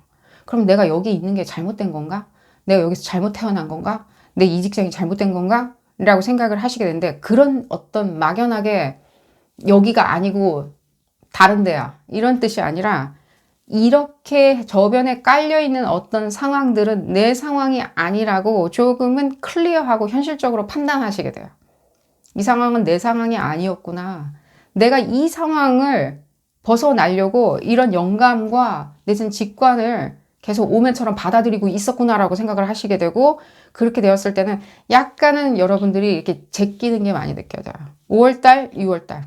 그럼 내가 여기 있는 게 잘못된 건가? 내가 여기서 잘못 태어난 건가? 내 이 직장이 잘못된 건가? 라고 생각을 하시게 되는데 그런 어떤 막연하게 여기가 아니고 다른 데야 이런 뜻이 아니라 이렇게 저변에 깔려있는 어떤 상황들은 내 상황이 아니라고 조금은 클리어하고 현실적으로 판단하시게 돼요. 이 상황은 내 상황이 아니었구나. 내가 이 상황을 벗어나려고 이런 영감과 내지는 직관을 계속 오면처럼 받아들이고 있었구나라고 생각을 하시게 되고 그렇게 되었을 때는 약간은 여러분들이 이렇게 제끼는 게 많이 느껴져요. 5월달, 6월달.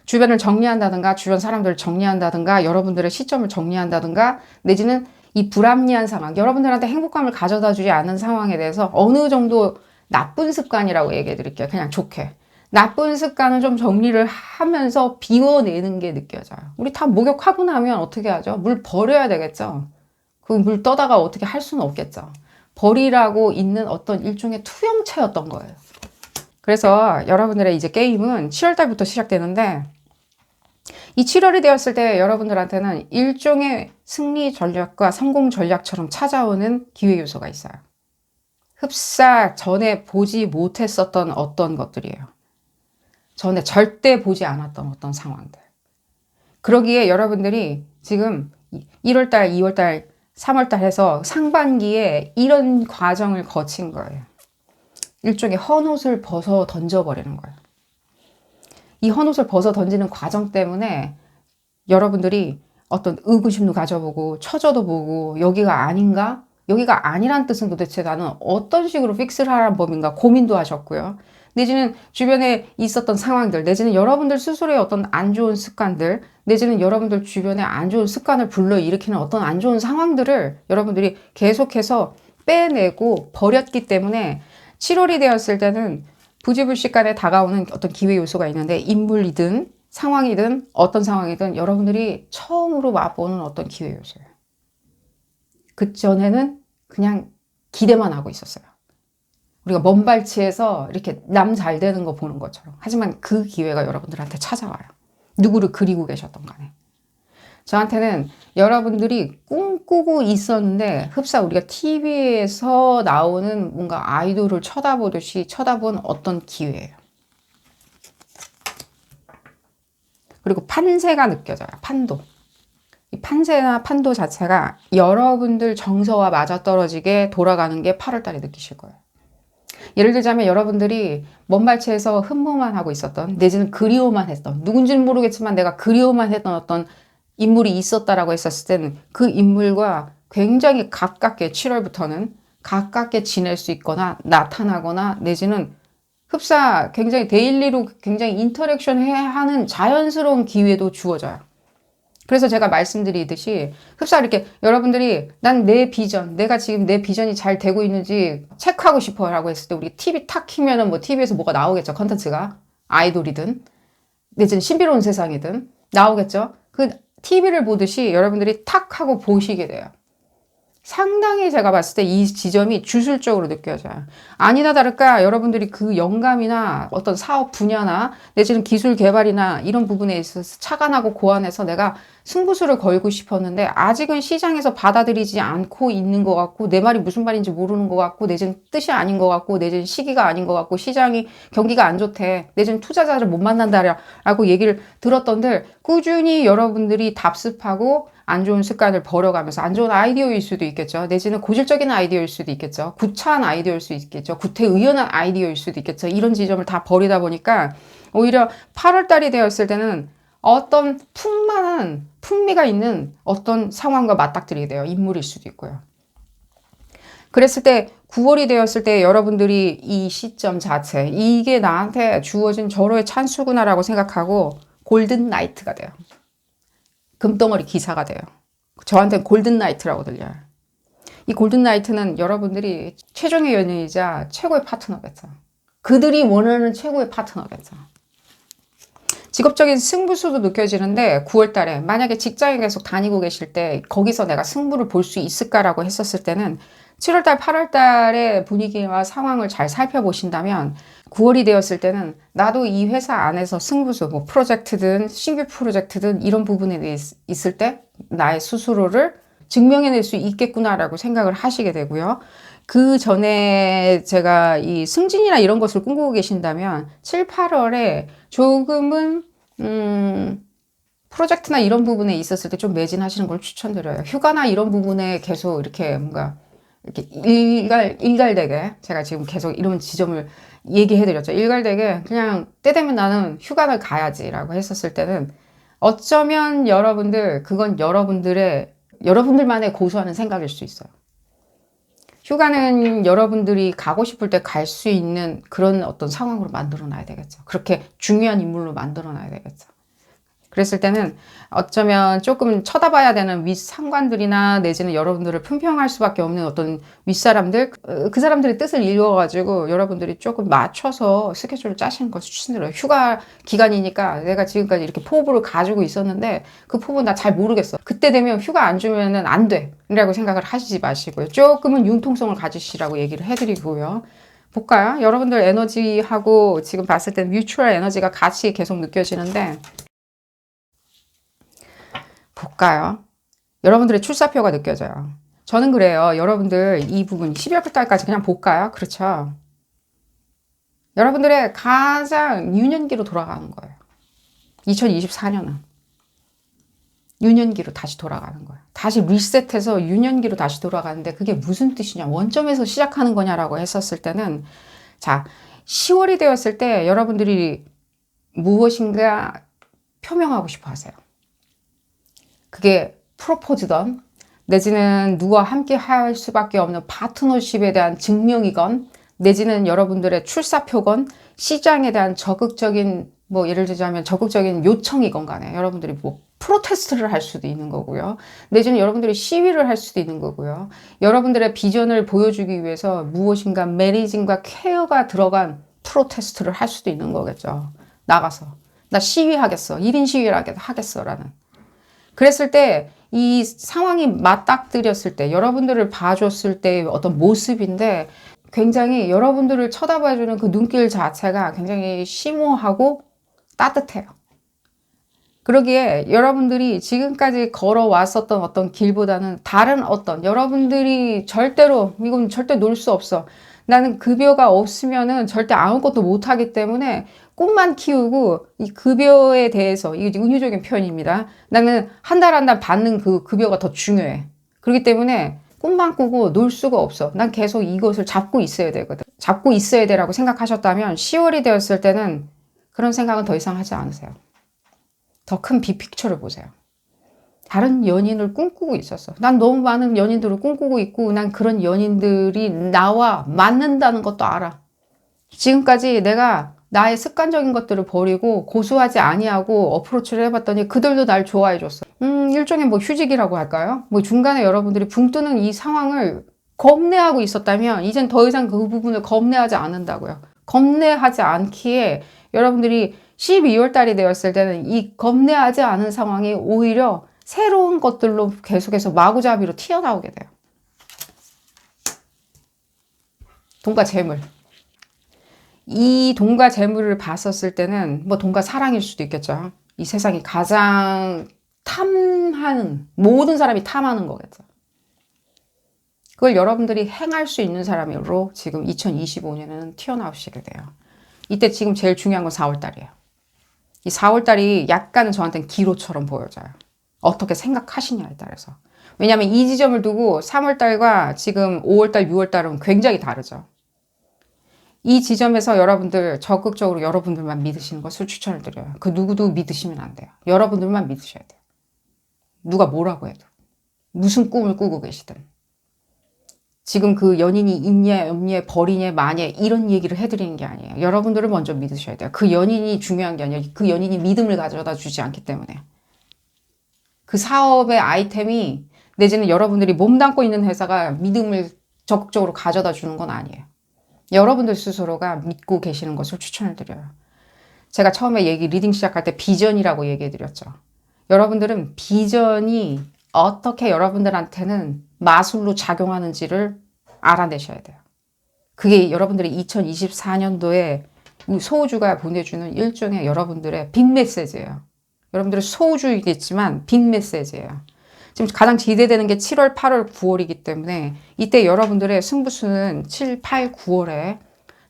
주변을 정리한다든가 주변 사람들을 정리한다든가 여러분들의 시점을 정리한다든가 내지는 이 불합리한 상황, 여러분들한테 행복감을 가져다 주지 않는 상황에 대해서 어느 정도 나쁜 습관이라고 얘기해 드릴게요. 그냥 좋게. 나쁜 습관을 좀 정리를 하면서 비워내는 게 느껴져요. 우리 다 목욕하고 나면 어떻게 하죠? 물 버려야 되겠죠? 그 물 떠다가 어떻게 할 수는 없겠죠. 버리라고 있는 어떤 일종의 투영체였던 거예요. 그래서 여러분들의 이제 게임은 7월 달부터 시작되는데 이 7월이 되었을 때 여러분들한테는 일종의 승리 전략과 성공 전략처럼 찾아오는 기회 요소가 있어요. 흡사 전에 보지 못했었던 어떤 것들이에요. 전에 절대 보지 않았던 어떤 상황들. 그러기에 여러분들이 지금 1월달, 2월달, 3월달 해서 상반기에 이런 과정을 거친 거예요. 일종의 헌옷을 벗어 던져버리는 거예요. 이 헌옷을 벗어 던지는 과정 때문에 여러분들이 어떤 의구심도 가져보고 처져도 보고 여기가 아닌가? 여기가 아니란 뜻은 도대체 나는 어떤 식으로 픽스를 하라는 법인가 고민도 하셨고요. 내지는 주변에 있었던 상황들, 내지는 여러분들 스스로의 어떤 안 좋은 습관들, 내지는 여러분들 주변에 안 좋은 습관을 불러일으키는 어떤 안 좋은 상황들을 여러분들이 계속해서 빼내고 버렸기 때문에 7월이 되었을 때는 부지불식간에 다가오는 어떤 기회 요소가 있는데 인물이든 상황이든 어떤 상황이든 여러분들이 처음으로 맛보는 어떤 기회 요소예요. 그 전에는 그냥 기대만 하고 있었어요. 우리가 먼 발치에서 이렇게 남 잘 되는 거 보는 것처럼. 하지만 그 기회가 여러분들한테 찾아와요. 누구를 그리고 계셨던 간에. 저한테는 여러분들이 꿈꾸고 있었는데 흡사 우리가 TV에서 나오는 뭔가 아이돌을 쳐다보듯이 쳐다본 어떤 기회예요. 그리고 판세가 느껴져요. 판도. 이 판세나 판도 자체가 여러분들 정서와 맞아떨어지게 돌아가는 게 8월달에 느끼실 거예요. 예를 들자면 여러분들이 먼 발치에서 흠모만 하고 있었던 내지는 그리워만 했던 누군지는 모르겠지만 내가 그리워만 했던 어떤 인물이 있었다라고 했었을 때는 그 인물과 굉장히 가깝게 7월부터는 가깝게 지낼 수 있거나 나타나거나 내지는 흡사 굉장히 데일리로 굉장히 인터랙션 해야 하는 자연스러운 기회도 주어져요. 그래서 제가 말씀드리듯이 흡사 이렇게 여러분들이 난 내 비전, 내가 지금 내 비전이 잘 되고 있는지 체크하고 싶어 라고 했을 때 우리 TV 탁 키면은 뭐 TV에서 뭐가 나오겠죠. 컨텐츠가. 아이돌이든 내지는 신비로운 세상이든 나오겠죠. 그 TV를 보듯이 여러분들이 탁 하고 보시게 돼요. 상당히 제가 봤을 때 이 지점이 주술적으로 느껴져요. 아니나 다를까 여러분들이 그 영감이나 어떤 사업 분야나 내지는 기술 개발이나 이런 부분에 있어서 차관하고 고안해서 내가 승부수를 걸고 싶었는데 아직은 시장에서 받아들이지 않고 있는 것 같고 내 말이 무슨 말인지 모르는 것 같고 내지는 뜻이 아닌 것 같고 내지는 시기가 아닌 것 같고 시장이 경기가 안 좋대 내지는 투자자를 못 만난다라고 얘기를 들었던들 꾸준히 여러분들이 답습하고 안 좋은 습관을 버려가면서 안 좋은 아이디어일 수도 있겠죠. 내지는 고질적인 아이디어일 수도 있겠죠. 구차한 아이디어일 수 있겠죠. 구태의연한 아이디어일 수도 있겠죠. 이런 지점을 다 버리다 보니까 오히려 8월 달이 되었을 때는 어떤 풍만한 풍미가 있는 어떤 상황과 맞닥뜨리게 돼요. 인물일 수도 있고요. 그랬을 때 9월이 되었을 때 여러분들이 이 시점 자체 이게 나한테 주어진 절호의 찬스구나라고 생각하고 골든 나이트가 돼요. 금덩어리 기사가 돼요. 저한테는 골든 나이트라고 들려요. 이 골든 나이트는 여러분들이 최종의 연인이자 최고의 파트너겠죠. 그들이 원하는 최고의 파트너겠죠. 직업적인 승부수도 느껴지는데 9월 달에 만약에 직장에 계속 다니고 계실 때 거기서 내가 승부를 볼 수 있을까라고 했었을 때는 7월 달, 8월 달의 분위기와 상황을 잘 살펴보신다면 9월이 되었을 때는 나도 이 회사 안에서 승부수, 뭐 프로젝트든 신규 프로젝트든 이런 부분에 대해 있을 때 나의 스스로를 증명해낼 수 있겠구나라고 생각을 하시게 되고요. 그 전에 제가 이 승진이나 이런 것을 꿈꾸고 계신다면 7, 8월에 조금은 프로젝트나 이런 부분에 있었을 때 좀 매진하시는 걸 추천드려요. 휴가나 이런 부분에 계속 이렇게 뭔가 이렇게 일갈되게 제가 지금 계속 이런 지점을 얘기해드렸죠. 일갈되게 그냥 때 되면 나는 휴가를 가야지라고 했었을 때는 어쩌면 여러분들 그건 여러분들만의 고수하는 생각일 수 있어요. 휴가는 여러분들이 가고 싶을 때 갈 수 있는 그런 어떤 상황으로 만들어 놔야 되겠죠. 그렇게 중요한 인물로 만들어 놔야 되겠죠. 그랬을 때는 어쩌면 조금 쳐다봐야 되는 윗상관들이나 내지는 여러분들을 품평할 수밖에 없는 어떤 윗사람들, 그 사람들의 뜻을 읽어가지고 여러분들이 조금 맞춰서 스케줄을 짜시는 것을 추천드려요. 휴가 기간이니까 내가 지금까지 이렇게 포부를 가지고 있었는데 그 포부 나 잘 모르겠어. 그때 되면 휴가 안 주면은 안 돼. 라고 생각을 하시지 마시고요. 조금은 융통성을 가지시라고 얘기를 해드리고요. 볼까요? 여러분들 에너지하고 지금 봤을 때 뮤추얼 에너지가 같이 계속 느껴지는데 볼까요? 여러분들의 출사표가 느껴져요. 저는 그래요. 여러분들 이 부분 12월 달까지 그냥 볼까요? 그렇죠. 여러분들의 가장 유년기로 돌아가는 거예요. 2024년은 유년기로 다시 돌아가는 거예요. 다시 리셋해서 유년기로 다시 돌아가는데 그게 무슨 뜻이냐, 원점에서 시작하는 거냐라고 했었을 때는, 자, 10월이 되었을 때 여러분들이 무엇인가 표명하고 싶어 하세요. 그게 프로포즈던 내지는 누구와 함께 할 수밖에 없는 파트너십에 대한 증명이건 내지는 여러분들의 출사표건 시장에 대한 적극적인, 뭐 예를 들자면 적극적인 요청이건 간에 여러분들이 뭐 프로테스트를 할 수도 있는 거고요. 내지는 여러분들이 시위를 할 수도 있는 거고요. 여러분들의 비전을 보여주기 위해서 무엇인가 매니징과 케어가 들어간 프로테스트를 할 수도 있는 거겠죠. 나가서 나 시위하겠어, 1인 시위를 하겠어 라는. 그랬을 때 이 상황이 맞닥뜨렸을 때 여러분들을 봐줬을 때의 어떤 모습인데 굉장히 여러분들을 쳐다봐주는 그 눈길 자체가 굉장히 심오하고 따뜻해요. 그러기에 여러분들이 지금까지 걸어왔었던 어떤 길보다는 다른 어떤, 여러분들이 절대로 이건 절대 놓을 수 없어, 나는 급여가 없으면은 절대 아무것도 못하기 때문에 꿈만 키우고 이 급여에 대해서, 이게 은유적인 표현입니다, 나는 한 달 한 달 받는 그 급여가 더 중요해. 그렇기 때문에 꿈만 꾸고 놀 수가 없어, 난 계속 이것을 잡고 있어야 되거든, 잡고 있어야 돼라고 생각하셨다면 10월이 되었을 때는 그런 생각은 더 이상 하지 않으세요. 더 큰 빅픽처를 보세요. 다른 연인을 꿈꾸고 있었어. 난 너무 많은 연인들을 꿈꾸고 있고 난 그런 연인들이 나와 맞는다는 것도 알아. 지금까지 내가 나의 습관적인 것들을 버리고 고수하지 아니하고 어프로치를 해봤더니 그들도 날 좋아해 줬어. 일종의 뭐 휴직이라고 할까요? 뭐 중간에 여러분들이 붕 뜨는 이 상황을 겁내하고 있었다면 이젠 더 이상 그 부분을 겁내하지 않는다고요. 겁내하지 않기에 여러분들이 12월 달이 되었을 때는 이 겁내하지 않은 상황이 오히려 새로운 것들로 계속해서 마구잡이로 튀어나오게 돼요. 돈과 재물. 이 돈과 재물을 봤었을 때는 뭐 돈과 사랑일 수도 있겠죠. 이 세상이 가장 탐하는, 모든 사람이 탐하는 거겠죠. 그걸 여러분들이 행할 수 있는 사람으로 지금 2025년에는 튀어나오시게 돼요. 이때 지금 제일 중요한 건 4월 달이에요. 이 4월 달이 약간은 저한테는 기로처럼 보여져요. 어떻게 생각하시냐에 따라서. 왜냐하면 이 지점을 두고 3월 달과 지금 5월 달, 6월 달은 굉장히 다르죠. 이 지점에서 여러분들 적극적으로 여러분들만 믿으시는 것을 추천을 드려요. 그 누구도 믿으시면 안 돼요. 여러분들만 믿으셔야 돼요. 누가 뭐라고 해도. 무슨 꿈을 꾸고 계시든. 지금 그 연인이 있냐, 없냐, 버리냐, 마냐 이런 얘기를 해드리는 게 아니에요. 여러분들을 먼저 믿으셔야 돼요. 그 연인이 중요한 게 아니라 그 연인이 믿음을 가져다 주지 않기 때문에. 그 사업의 아이템이 내지는 여러분들이 몸담고 있는 회사가 믿음을 적극적으로 가져다 주는 건 아니에요. 여러분들 스스로가 믿고 계시는 것을 추천을 드려요. 제가 처음에 리딩 시작할 때 비전이라고 얘기해 드렸죠. 여러분들은 비전이 어떻게 여러분들한테는 마술로 작용하는지를 알아내셔야 돼요. 그게 여러분들이 2024년도에 소우주가 보내주는 일종의 여러분들의 빅 메시지예요. 여러분들은 소우주이겠지만 빅 메시지예요. 지금 가장 기대되는 게 7월, 8월, 9월이기 때문에 이때 여러분들의 승부수는 7, 8, 9월에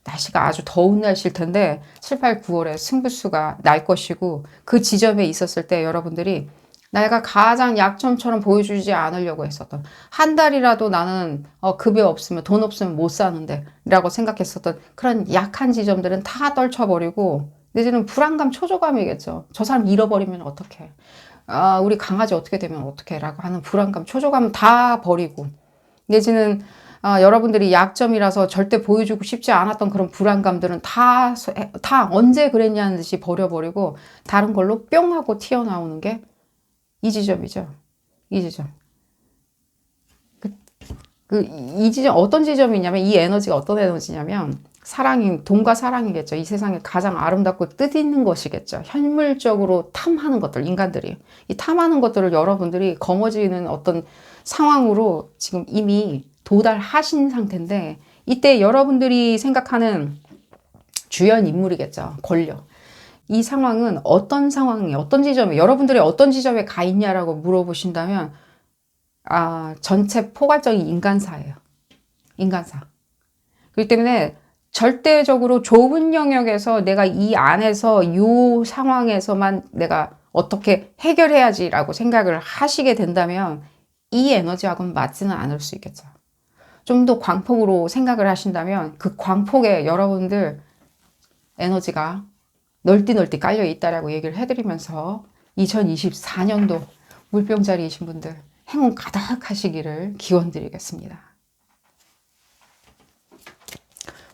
날씨가 아주 더운 날씨일 텐데 7, 8, 9월에 승부수가 날 것이고 그 지점에 있었을 때 여러분들이 내가 가장 약점처럼 보여주지 않으려고 했었던, 한 달이라도 나는 급여 없으면, 돈 없으면 못 사는데 라고 생각했었던 그런 약한 지점들은 다 떨쳐버리고 내지는 불안감, 초조감이겠죠. 저 사람 잃어버리면 어떡해, 우리 강아지 어떻게 되면 어떡해 라고 하는 불안감, 초조감 다 버리고 내지는 여러분들이 약점이라서 절대 보여주고 싶지 않았던 그런 불안감들은 다 언제 그랬냐는 듯이 버려버리고 다른 걸로 뿅 하고 튀어나오는 게 이 지점이죠. 이 지점. 이 지점, 어떤 지점이냐면, 이 에너지가 어떤 에너지냐면, 돈과 사랑이겠죠. 이 세상에 가장 아름답고 뜻있는 것이겠죠. 현물적으로 탐하는 것들, 인간들이. 이 탐하는 것들을 여러분들이 거머쥐는 어떤 상황으로 지금 이미 도달하신 상태인데, 이때 여러분들이 생각하는 주연 인물이겠죠. 권력. 이 상황은 어떤 상황이, 어떤 지점에, 여러분들이 어떤 지점에 가 있냐라고 물어보신다면, 전체 포괄적인 인간사예요. 인간사. 그렇기 때문에 절대적으로 좁은 영역에서 내가 이 안에서 이 상황에서만 내가 어떻게 해결해야지라고 생각을 하시게 된다면 이 에너지하고는 맞지는 않을 수 있겠죠. 좀 더 광폭으로 생각을 하신다면 그 광폭에 여러분들 에너지가 널띠 깔려 있다라고 얘기를 해드리면서 2024년도 물병자리이신 분들 행운 가득하시기를 기원드리겠습니다.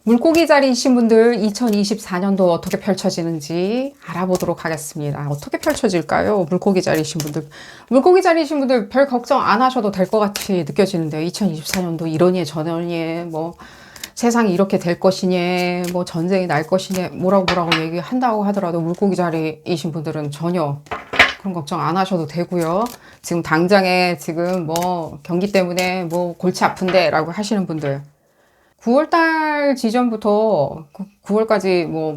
물고기 자리이신 분들 2024년도 어떻게 펼쳐지는지 알아보도록 하겠습니다. 어떻게 펼쳐질까요? 물고기 자리이신 분들. 물고기 자리이신 분들 별 걱정 안 하셔도 될 것 같이 느껴지는데요. 2024년도 이러니 저러니 뭐 세상이 이렇게 될 것이니 뭐 전쟁이 날 것이니 뭐라고 얘기한다고 하더라도 물고기 자리이신 분들은 전혀 그런 걱정 안 하셔도 되고요. 지금 당장에 지금 뭐 경기 때문에 뭐 골치 아픈데 라고 하시는 분들 9월달 지점부터 9월까지 뭐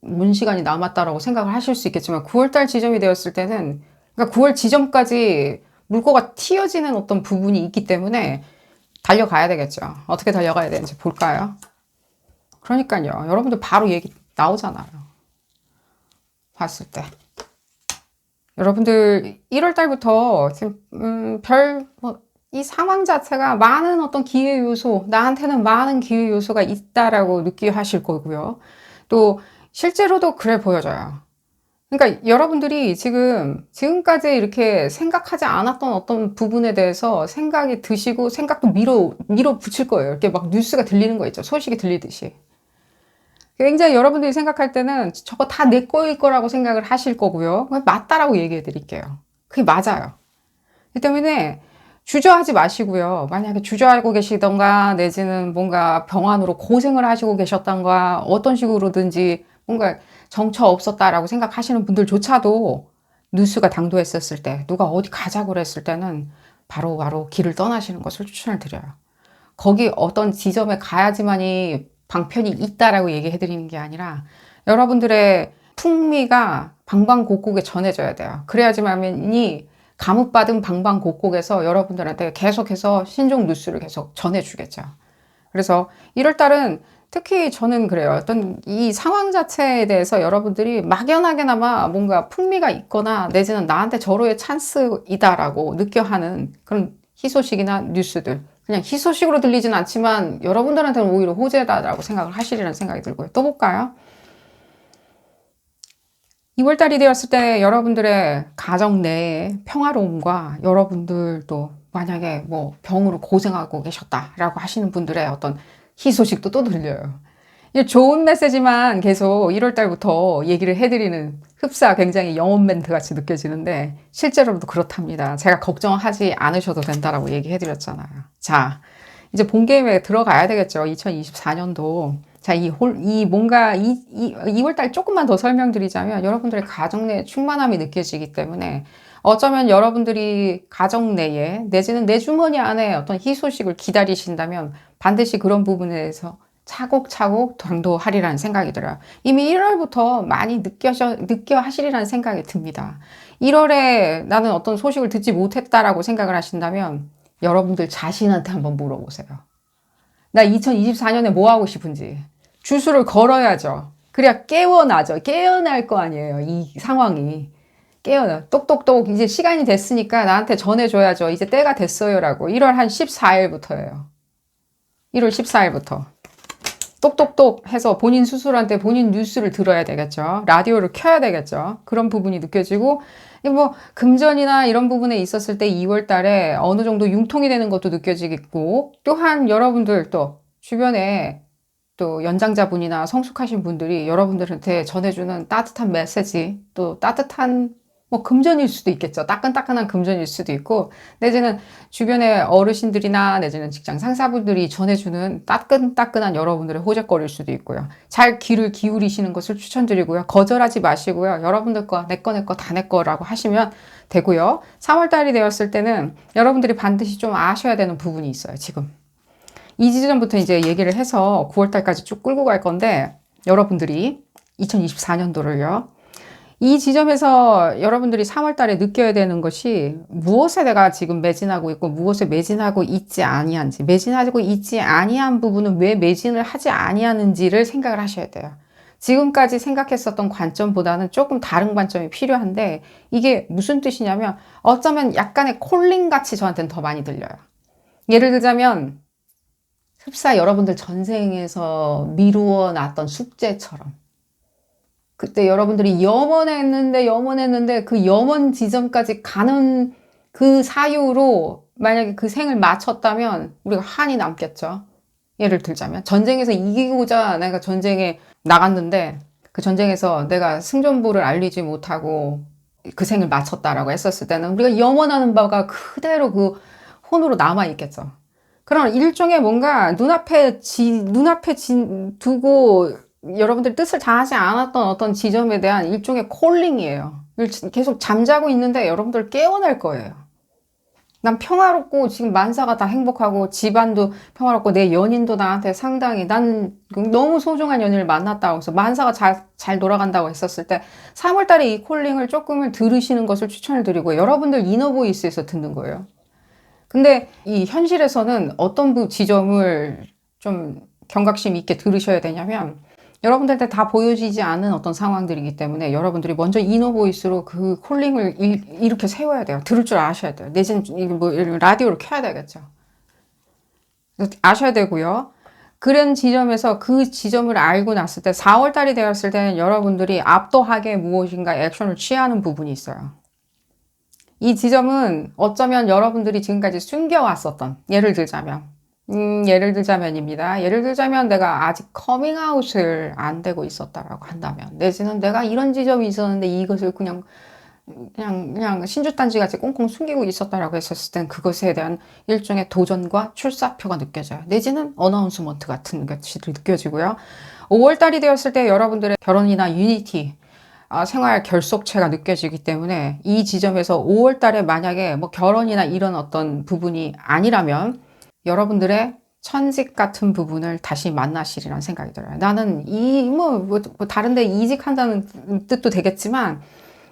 먼 시간이 남았다라고 생각을 하실 수 있겠지만 9월달 지점이 되었을 때는 그러니까 9월 지점까지 물꼬가 튀어지는 어떤 부분이 있기 때문에 달려가야 되겠죠. 어떻게 달려가야 되는지 볼까요? 그러니까요. 여러분들 바로 얘기 나오잖아요. 봤을 때. 여러분들 1월 달부터 지금 이 상황 자체가 많은 어떤 기회 요소, 나한테는 많은 기회 요소가 있다라고 느끼게 하실 거고요. 또 실제로도 그래 보여져요. 그러니까 여러분들이 지금까지 이렇게 생각하지 않았던 어떤 부분에 대해서 생각이 드시고 생각도 밀어붙일 거예요. 이렇게 막 뉴스가 들리는 거 있죠. 소식이 들리듯이. 굉장히 여러분들이 생각할 때는 저거 다 내 거일 거라고 생각을 하실 거고요. 맞다라고 얘기해 드릴게요. 그게 맞아요. 그 때문에 주저하지 마시고요. 만약에 주저하고 계시던가 내지는 뭔가 병환으로 고생을 하시고 계셨던가 어떤 식으로든지 뭔가 정처 없었다라고 생각하시는 분들조차도 뉴스가 당도했었을 때 누가 어디 가자고 그랬을 때는 바로 길을 떠나시는 것을 추천을 드려요. 거기 어떤 지점에 가야지만이 방편이 있다라고 얘기해 드리는 게 아니라 여러분들의 풍미가 방방곡곡에 전해져야 돼요. 그래야지만이 감옥받은 방방곡곡에서 여러분들한테 계속해서 신종 뉴스를 계속 전해주겠죠. 그래서 1월달은 특히 저는 그래요. 어떤 이 상황 자체에 대해서 여러분들이 막연하게나마 뭔가 풍미가 있거나 내지는 나한테 절호의 찬스이다라고 느껴하는 그런 희소식이나 뉴스들. 그냥 희소식으로 들리진 않지만 여러분들한테는 오히려 호재다라고 생각을 하시리라는 생각이 들고요. 또 볼까요? 2월달이 되었을 때 여러분들의 가정 내의 평화로움과 여러분들도 만약에 뭐 병으로 고생하고 계셨다라고 하시는 분들의 어떤 희소식도 또 들려요. 좋은 메시지만 계속 1월달부터 얘기를 해드리는 흡사 굉장히 영혼 멘트 같이 느껴지는데 실제로도 그렇답니다. 제가 걱정하지 않으셔도 된다라고 얘기해드렸잖아요. 자, 이제 본 게임에 들어가야 되겠죠. 2024년도. 자, 2월달 조금만 더 설명드리자면 여러분들의 가정 내에 충만함이 느껴지기 때문에 어쩌면 여러분들이 가정 내에 내지는 내 주머니 안에 어떤 희소식을 기다리신다면 반드시 그런 부분에 대해서 차곡차곡 당도하리라는 생각이 들어요. 이미 1월부터 많이 느껴 하시리라는 생각이 듭니다. 1월에 나는 어떤 소식을 듣지 못했다라고 생각을 하신다면 여러분들 자신한테 한번 물어보세요. 나 2024년에 뭐 하고 싶은지. 주술을 걸어야죠. 그래야 깨어나죠. 깨어날 거 아니에요. 이 상황이. 깨어나. 똑똑똑 이제 시간이 됐으니까 나한테 전해줘야죠. 이제 때가 됐어요라고. 1월 한 14일부터예요. 1월 14일부터. 똑똑똑 해서 본인 스스로한테 본인 뉴스를 들어야 되겠죠. 라디오를 켜야 되겠죠. 그런 부분이 느껴지고 뭐 금전이나 이런 부분에 있었을 때 2월 달에 어느 정도 융통이 되는 것도 느껴지겠고 또한 여러분들 또 주변에 또 연장자분이나 성숙하신 분들이 여러분들한테 전해주는 따뜻한 메시지 또 따뜻한 뭐 금전일 수도 있겠죠. 따끈따끈한 금전일 수도 있고 내지는 주변의 어르신들이나 내지는 직장 상사분들이 전해주는 따끈따끈한 여러분들의 호재거리일 수도 있고요. 잘 귀를 기울이시는 것을 추천드리고요. 거절하지 마시고요. 여러분들 거, 내 거 다 내 거라고 하시면 되고요. 3월달이 되었을 때는 여러분들이 반드시 좀 아셔야 되는 부분이 있어요. 지금. 이 지점부터 이제 얘기를 해서 9월달까지 쭉 끌고 갈 건데 여러분들이 2024년도를요. 이 지점에서 여러분들이 3월 달에 느껴야 되는 것이 무엇에 내가 지금 매진하고 있고 무엇에 매진하고 있지 아니한지, 매진하고 있지 아니한 부분은 왜 매진을 하지 아니하는지를 생각을 하셔야 돼요. 지금까지 생각했었던 관점보다는 조금 다른 관점이 필요한데 이게 무슨 뜻이냐면 어쩌면 약간의 콜링 같이 저한테는 더 많이 들려요. 예를 들자면 흡사 여러분들 전생에서 미루어 놨던 숙제처럼 그때 여러분들이 염원했는데 그 염원 지점까지 가는 그 사유로 만약에 그 생을 마쳤다면 우리가 한이 남겠죠. 예를 들자면 전쟁에서 이기고자 내가 전쟁에 나갔는데 그 전쟁에서 내가 승전보를 알리지 못하고 그 생을 마쳤다라고 했었을 때는 우리가 염원하는 바가 그대로 그 혼으로 남아있겠죠. 그런 일종의 뭔가 눈앞에 두고 여러분들 뜻을 다하지 않았던 어떤 지점에 대한 일종의 콜링이에요. 계속 잠자고 있는데 여러분들 깨어날 거예요. 난 평화롭고 지금 만사가 다 행복하고 집안도 평화롭고 내 연인도 나한테 상당히 난 너무 소중한 연인을 만났다고 해서 만사가 잘 돌아간다고 했었을 때 3월 달에 이 콜링을 조금을 들으시는 것을 추천을 드리고 여러분들 이너보이스에서 듣는 거예요. 근데 이 현실에서는 어떤 지점을 좀 경각심 있게 들으셔야 되냐면 여러분들한테 다 보여지지 않은 어떤 상황들이기 때문에 여러분들이 먼저 이너보이스로 그 콜링을 이렇게 세워야 돼요. 들을 줄 아셔야 돼요. 내지는 뭐 라디오를 켜야 되겠죠. 아셔야 되고요. 그런 지점에서 그 지점을 알고 났을 때 4월 달이 되었을 때는 여러분들이 압도하게 무엇인가 액션을 취하는 부분이 있어요. 이 지점은 어쩌면 여러분들이 지금까지 숨겨왔었던 예를 들자면입니다. 예를 들자면 내가 아직 커밍아웃을 안 되고 있었다라고 한다면 내지는 내가 이런 지점이 있었는데 이것을 그냥 신주단지 같이 꽁꽁 숨기고 있었다라고 했었을 땐 그것에 대한 일종의 도전과 출사표가 느껴져요. 내지는 어나운스먼트 같은 것이 느껴지고요. 5월달이 되었을 때 여러분들의 결혼이나 유니티 생활 결속체가 느껴지기 때문에 이 지점에서 5월 달에 만약에 뭐 결혼이나 이런 어떤 부분이 아니라면 여러분들의 천직 같은 부분을 다시 만나시리라는 생각이 들어요. 나는 다른 데 이직한다는 뜻도 되겠지만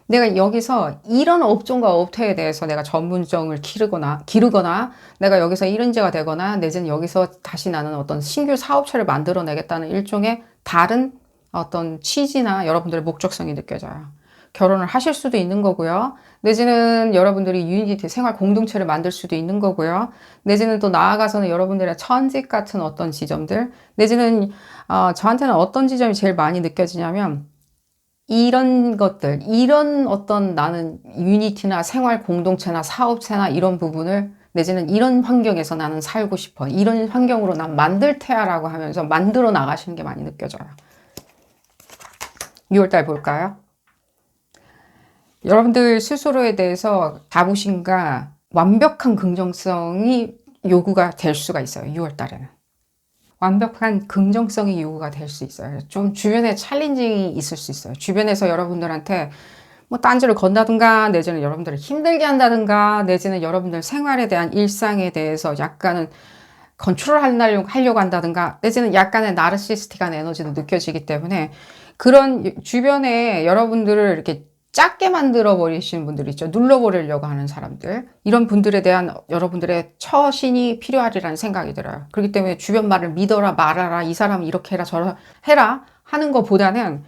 내가 여기서 이런 업종과 업태에 대해서 내가 전문성을 기르거나 내가 여기서 일은제가 되거나 내지는 여기서 다시 나는 어떤 신규 사업체를 만들어내겠다는 일종의 다른 어떤 취지나 여러분들의 목적성이 느껴져요. 결혼을 하실 수도 있는 거고요. 내지는 여러분들이 유니티 생활 공동체를 만들 수도 있는 거고요. 내지는 또 나아가서는 여러분들의 천직 같은 어떤 지점들, 내지는 저한테는 어떤 지점이 제일 많이 느껴지냐면 이런 것들, 이런 어떤 나는 유니티나 생활 공동체나 사업체나 이런 부분을 내지는 이런 환경에서 나는 살고 싶어. 이런 환경으로 난 만들 테야라고 하면서 만들어 나가시는 게 많이 느껴져요. 6월달 볼까요? 여러분들 스스로에 대해서 자부심과 완벽한 긍정성이 요구가 될 수가 있어요. 6월달에는. 완벽한 긍정성이 요구가 될 수 있어요. 좀 주변에 챌린징이 있을 수 있어요. 주변에서 여러분들한테 뭐 딴지를 건다든가 내지는 여러분들을 힘들게 한다든가 내지는 여러분들 생활에 대한 일상에 대해서 약간은 컨트롤하려고 한다든가 내지는 약간의 나르시스틱한 에너지도 느껴지기 때문에 그런 주변에 여러분들을 이렇게 작게 만들어 버리시는 분들 있죠. 눌러버리려고 하는 사람들. 이런 분들에 대한 여러분들의 처신이 필요하리라는 생각이 들어요. 그렇기 때문에 주변 말을 믿어라 말아라 이 사람은 이렇게 해라 저렇게 해라 하는 것보다는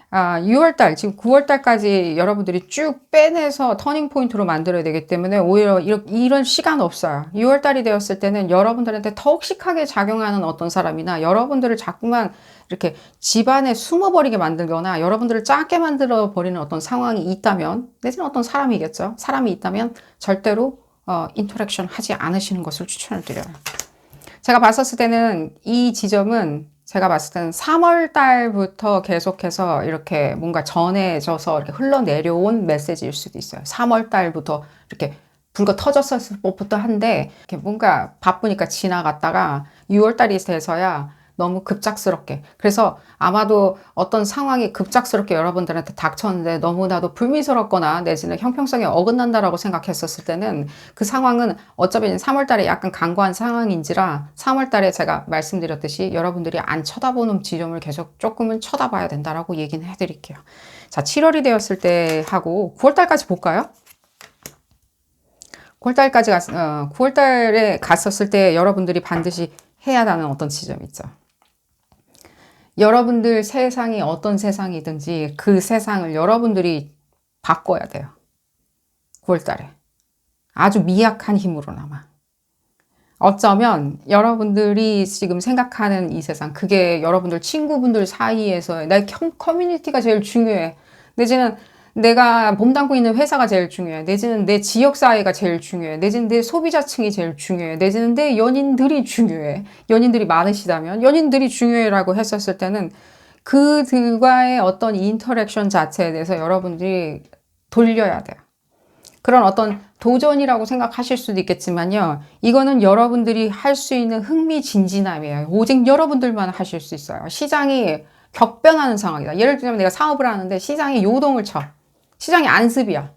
6월달, 지금 9월달까지 여러분들이 쭉 빼내서 터닝 포인트로 만들어야 되기 때문에 오히려 이런 시간 없어요. 6월달이 되었을 때는 여러분들한테 톡식하게 작용하는 어떤 사람이나 여러분들을 자꾸만 이렇게 집안에 숨어버리게 만들거나 여러분들을 작게 만들어버리는 어떤 상황이 있다면, 내지는 어떤 사람이겠죠. 사람이 있다면 절대로 인터랙션 하지 않으시는 것을 추천을 드려요. 제가 봤었을 때는 이 지점은 제가 봤을 때는 3월 달부터 계속해서 이렇게 뭔가 전해져서 이렇게 흘러내려온 메시지일 수도 있어요. 3월 달부터 이렇게 불과 터졌을 법부터 한데 이렇게 뭔가 바쁘니까 지나갔다가 6월 달이 돼서야 너무 급작스럽게. 그래서 아마도 어떤 상황이 급작스럽게 여러분들한테 닥쳤는데 너무나도 불미스럽거나 내지는 형평성에 어긋난다라고 생각했었을 때는 그 상황은 어차피 3월 달에 약간 강고한 상황인지라 3월 달에 제가 말씀드렸듯이 여러분들이 안 쳐다보는 지점을 계속 조금은 쳐다봐야 된다라고 얘기는 해드릴게요. 자, 7월이 되었을 때 하고 9월 달까지 볼까요? 9월 달에 갔었을 때 여러분들이 반드시 해야 하는 어떤 지점이 있죠. 여러분들 세상이 어떤 세상이든지 그 세상을 여러분들이 바꿔야 돼요. 9월 달에. 아주 미약한 힘으로나마. 어쩌면 여러분들이 지금 생각하는 이 세상, 그게 여러분들 친구분들 사이에서의 내 커뮤니티가 제일 중요해. 내지는 내가 몸담고 있는 회사가 제일 중요해. 내지는 내 지역사회가 제일 중요해. 내지는 내 소비자층이 제일 중요해. 내지는 내 연인들이 중요해. 연인들이 많으시다면 연인들이 중요해라고 했었을 때는 그들과의 어떤 인터랙션 자체에 대해서 여러분들이 돌려야 돼요. 그런 어떤 도전이라고 생각하실 수도 있겠지만요. 이거는 여러분들이 할 수 있는 흥미진진함이에요. 오직 여러분들만 하실 수 있어요. 시장이 격변하는 상황이다. 예를 들면 내가 사업을 하는데 시장이 요동을 쳐. 시장이 안습이야.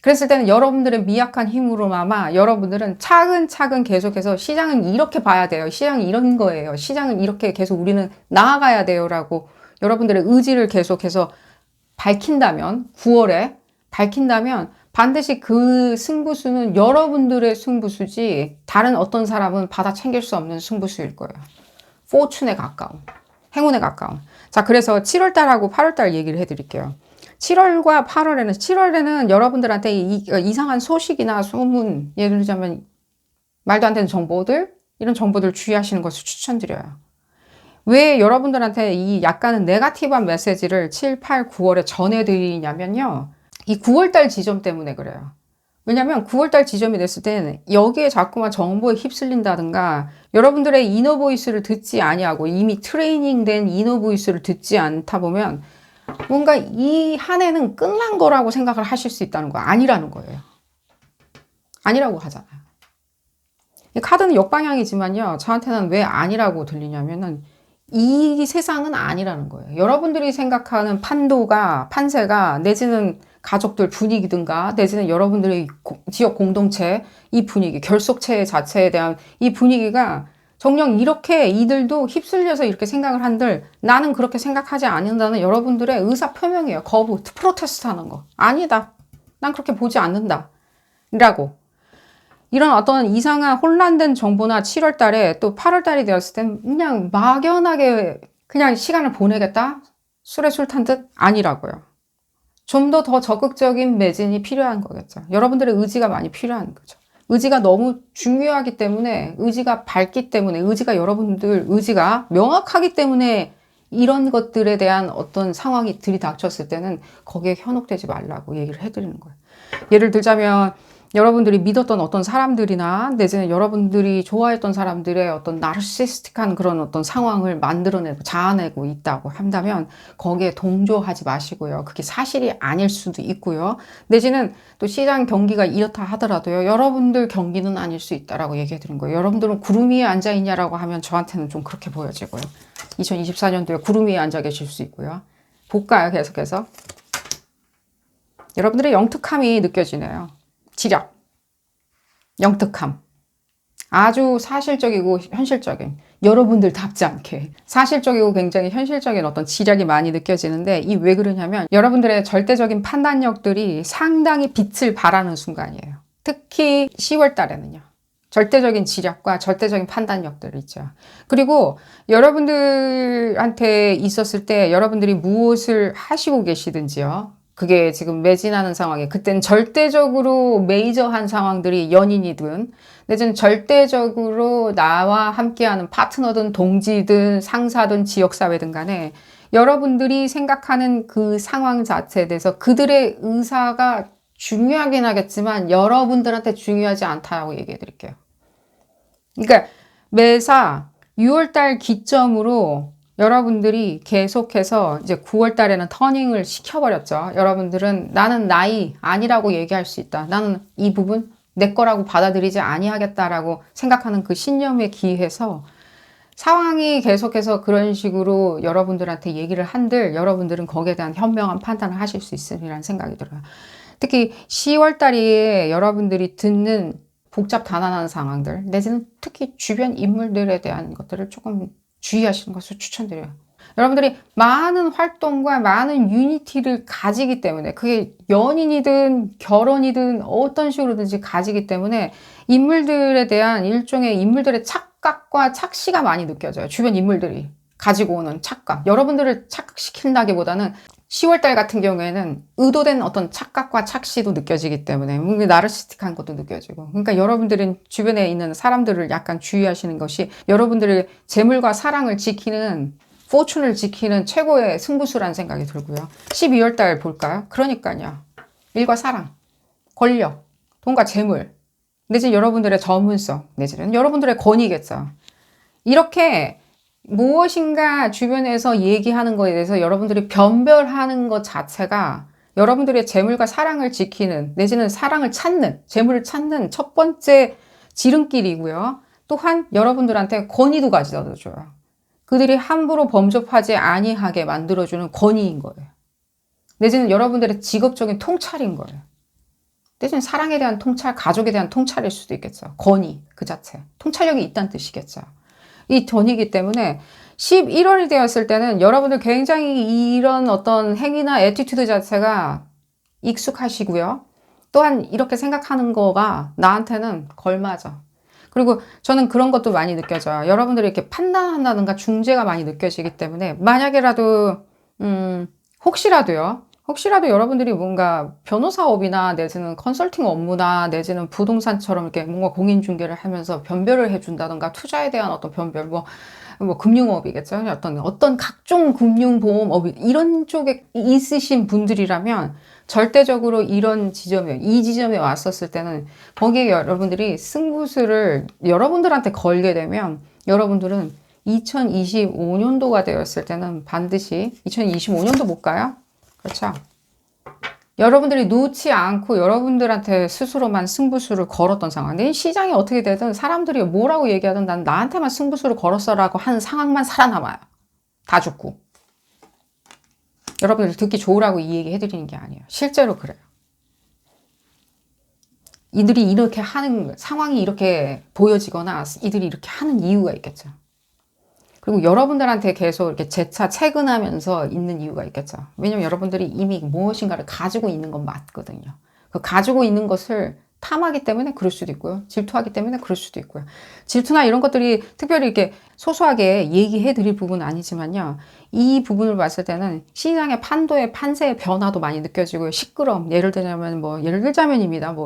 그랬을 때는 여러분들의 미약한 힘으로나마 여러분들은 차근차근 계속해서 시장은 이렇게 봐야 돼요. 시장은 이런 거예요. 시장은 이렇게 계속 우리는 나아가야 돼요. 라고 여러분들의 의지를 계속해서 밝힌다면 9월에 밝힌다면 반드시 그 승부수는 여러분들의 승부수지 다른 어떤 사람은 받아 챙길 수 없는 승부수일 거예요. 포춘에 가까운, 행운에 가까운. 자, 그래서 7월달하고 8월달 얘기를 해드릴게요. 7월과 7월에는 여러분들한테 이상한 소식이나 소문, 예를 들자면 말도 안 되는 정보들, 이런 정보들 주의하시는 것을 추천드려요. 왜 여러분들한테 이 약간은 네거티브한 메시지를 7, 8, 9월에 전해드리냐면요. 이 9월달 지점 때문에 그래요. 왜냐면 9월달 지점이 됐을 때는 여기에 자꾸만 정보에 휩쓸린다든가 여러분들의 이너 보이스를 듣지 아니하고 이미 트레이닝된 이너 보이스를 듣지 않다 보면 뭔가 이 한 해는 끝난 거라고 생각을 하실 수 있다는 거예요. 아니라는 거예요. 아니라고 하잖아요. 이 카드는 역방향이지만요. 저한테는 왜 아니라고 들리냐면은 이 세상은 아니라는 거예요. 여러분들이 생각하는 판세가 내지는 가족들 분위기든가 내지는 여러분들의 지역 공동체 이 분위기, 결속체 자체에 대한 이 분위기가 정녕 이렇게 이들도 휩쓸려서 이렇게 생각을 한들 나는 그렇게 생각하지 않는다는 여러분들의 의사 표명이에요. 거부, 프로테스트 하는 거. 아니다. 난 그렇게 보지 않는다. 라고. 이런 어떤 이상한 혼란된 정보나 7월 달에 또 8월 달이 되었을 땐 그냥 막연하게 그냥 시간을 보내겠다? 술에 술 탄 듯? 아니라고요. 좀 더 적극적인 매진이 필요한 거겠죠. 여러분들의 의지가 많이 필요한 거죠. 의지가 너무 중요하기 때문에, 의지가 밝기 때문에, 여러분들 의지가 명확하기 때문에 이런 것들에 대한 어떤 상황이 들이닥쳤을 때는 거기에 현혹되지 말라고 얘기를 해드리는 거예요. 예를 들자면 여러분들이 믿었던 어떤 사람들이나 내지는 여러분들이 좋아했던 사람들의 어떤 나르시스틱한 그런 어떤 상황을 만들어내고 자아내고 있다고 한다면 거기에 동조하지 마시고요. 그게 사실이 아닐 수도 있고요. 내지는 또 시장 경기가 이렇다 하더라도요. 여러분들 경기는 아닐 수 있다라고 얘기해 드린 거예요. 여러분들은 구름 위에 앉아 있냐라고 하면 저한테는 좀 그렇게 보여지고요. 2024년도에 구름 위에 앉아 계실 수 있고요. 볼까요? 계속해서. 여러분들의 영특함이 느껴지네요. 지략, 영특함, 아주 사실적이고 현실적인 여러분들답지 않게 사실적이고 굉장히 현실적인 어떤 지략이 많이 느껴지는데 이 왜 그러냐면 여러분들의 절대적인 판단력들이 상당히 빛을 발하는 순간이에요. 특히 10월 달에는요. 절대적인 지략과 절대적인 판단력들 있죠. 그리고 여러분들한테 있었을 때 여러분들이 무엇을 하시고 계시든지요. 그게 지금 매진하는 상황에 그때는 절대적으로 메이저한 상황들이 연인이든 내지는 절대적으로 나와 함께하는 파트너든 동지든 상사든 지역사회든 간에 여러분들이 생각하는 그 상황 자체에 대해서 그들의 의사가 중요하긴 하겠지만 여러분들한테 중요하지 않다고 얘기해 드릴게요. 그러니까 매사 6월달 기점으로 여러분들이 계속해서 이제 9월 달에는 터닝을 시켜버렸죠. 여러분들은 나는 나이 아니라고 얘기할 수 있다. 나는 이 부분 내 거라고 받아들이지 아니하겠다라고 생각하는 그 신념에 기해서 상황이 계속해서 그런 식으로 여러분들한테 얘기를 한들 여러분들은 거기에 대한 현명한 판단을 하실 수 있으리라는 생각이 들어요. 특히 10월 달에 여러분들이 듣는 복잡 다난한 상황들, 내지는 특히 주변 인물들에 대한 것들을 조금 주의하시는 것을 추천드려요. 여러분들이 많은 활동과 많은 유니티를 가지기 때문에 그게 연인이든 결혼이든 어떤 식으로든지 가지기 때문에 인물들에 대한 일종의 인물들의 착각과 착시가 많이 느껴져요. 주변 인물들이 가지고 오는 착각. 여러분들을 착각시킨다기보다는 10월달 같은 경우에는 의도된 어떤 착각과 착시도 느껴지기 때문에 나르시스틱한 것도 느껴지고 그러니까 여러분들은 주변에 있는 사람들을 약간 주의하시는 것이 여러분들의 재물과 사랑을 지키는 포춘을 지키는 최고의 승부수라는 생각이 들고요. 12월달 볼까요? 그러니까요. 일과 사랑, 권력, 돈과 재물, 내지는 여러분들의 전문성, 내지는 여러분들의 권위겠죠. 이렇게 무엇인가 주변에서 얘기하는 것에 대해서 여러분들이 변별하는 것 자체가 여러분들의 재물과 사랑을 지키는 내지는 사랑을 찾는 재물을 찾는 첫 번째 지름길이고요. 또한 여러분들한테 권위도 가져다 줘요. 그들이 함부로 범접하지 아니하게 만들어주는 권위인 거예요. 내지는 여러분들의 직업적인 통찰인 거예요. 내지는 사랑에 대한 통찰, 가족에 대한 통찰일 수도 있겠죠. 권위 그 자체. 통찰력이 있다는 뜻이겠죠. 이 돈이기 때문에 11월이 되었을 때는 여러분들 굉장히 이런 어떤 행위나 애티튜드 자체가 익숙하시고요. 또한 이렇게 생각하는 거가 나한테는 걸맞아. 그리고 저는 그런 것도 많이 느껴져요. 여러분들이 이렇게 판단한다든가 중재가 많이 느껴지기 때문에 만약에라도 혹시라도 여러분들이 뭔가 변호사업이나 내지는 컨설팅 업무나 내지는 부동산처럼 이렇게 뭔가 공인중개를 하면서 변별을 해준다든가 투자에 대한 어떤 변별, 뭐 금융업이겠죠. 어떤 각종 금융보험업 이런 쪽에 있으신 분들이라면 절대적으로 이런 지점에, 이 지점에 왔었을 때는 거기에 여러분들이 승부수를 여러분들한테 걸게 되면 여러분들은 2025년도가 되었을 때는 반드시 2025년도 못 가요? 그렇죠? 여러분들이 놓지 않고 여러분들한테 스스로만 승부수를 걸었던 상황. 내 시장이 어떻게 되든 사람들이 뭐라고 얘기하든 난 나한테만 승부수를 걸었어라고 한 상황만 살아남아요. 다 죽고. 여러분들 듣기 좋으라고 이 얘기 해드리는 게 아니에요. 실제로 그래요. 이들이 이렇게 하는 상황이 이렇게 보여지거나 이들이 이렇게 하는 이유가 있겠죠. 그리고 여러분들한테 계속 이렇게 재차 체근하면서 있는 이유가 있겠죠. 왜냐면 여러분들이 이미 무엇인가를 가지고 있는 건 맞거든요. 그 가지고 있는 것을 탐하기 때문에 그럴 수도 있고요. 질투하기 때문에 그럴 수도 있고요. 질투나 이런 것들이 특별히 이렇게 소소하게 얘기해 드릴 부분은 아니지만요. 이 부분을 봤을 때는 시장의 판도의 판세의 변화도 많이 느껴지고요. 시끄러움. 예를 들자면입니다.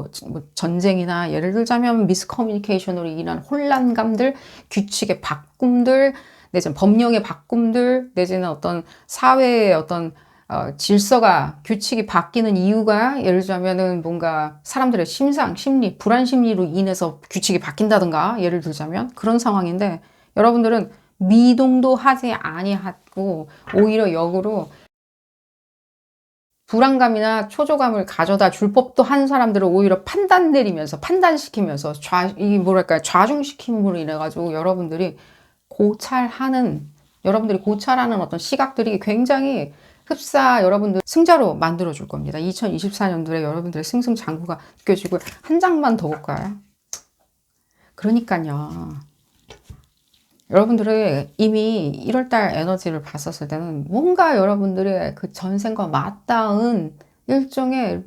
전쟁이나 예를 들자면 미스커뮤니케이션으로 인한 혼란감들, 규칙의 바꿈들, 내지는 법령의 바꿈들, 내지는 어떤 사회의 어떤 질서가, 규칙이 바뀌는 이유가 예를 들자면은 뭔가 사람들의 심상, 심리, 불안 심리로 인해서 규칙이 바뀐다든가 예를 들자면 그런 상황인데 여러분들은 미동도 하지 아니하고 오히려 역으로 불안감이나 초조감을 가져다 줄 법도 한 사람들을 오히려 판단 내리면서 판단시키면서 좌중시킴으로 인해 가지고 여러분들이 고찰하는 어떤 시각들이 굉장히 흡사 여러분들 승자로 만들어 줄 겁니다. 2024년도에 여러분들의 승승장구가 느껴지고 한 장만 더 볼까요? 그러니까요. 여러분들의 이미 1월달 에너지를 봤었을 때는 뭔가 여러분들의 그 전생과 맞닿은 일종의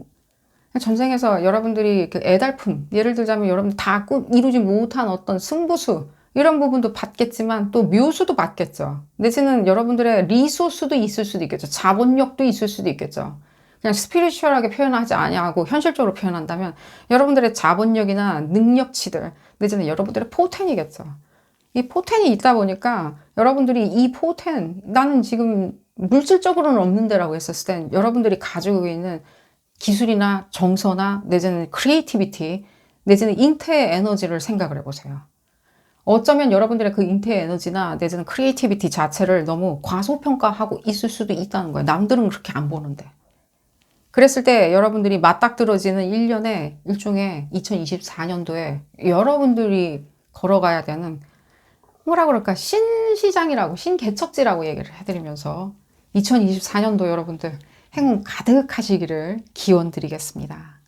전생에서 여러분들이 그 애달품, 예를 들자면 여러분들 다 이루지 못한 어떤 승부수 이런 부분도 받겠지만 또 묘수도 받겠죠. 내지는 여러분들의 리소스도 있을 수도 있겠죠. 자본력도 있을 수도 있겠죠. 그냥 스피리추얼하게 표현하지 아니하고 현실적으로 표현한다면 여러분들의 자본력이나 능력치들 내지는 여러분들의 포텐이겠죠. 이 포텐이 있다 보니까 여러분들이 이 포텐 나는 지금 물질적으로는 없는데 라고 했었을 땐 여러분들이 가지고 있는 기술이나 정서나 내지는 크리에이티비티 내지는 잉태의 에너지를 생각을 해보세요. 어쩌면 여러분들의 그 잉태의 에너지나 내지는 크리에이티비티 자체를 너무 과소평가하고 있을 수도 있다는 거예요. 남들은 그렇게 안 보는데. 그랬을 때 여러분들이 맞닥뜨려지는 1년의 일종의 2024년도에 여러분들이 걸어가야 되는 뭐라 그럴까, 신시장이라고, 신개척지라고 얘기를 해드리면서 2024년도 여러분들 행운 가득하시기를 기원 드리겠습니다.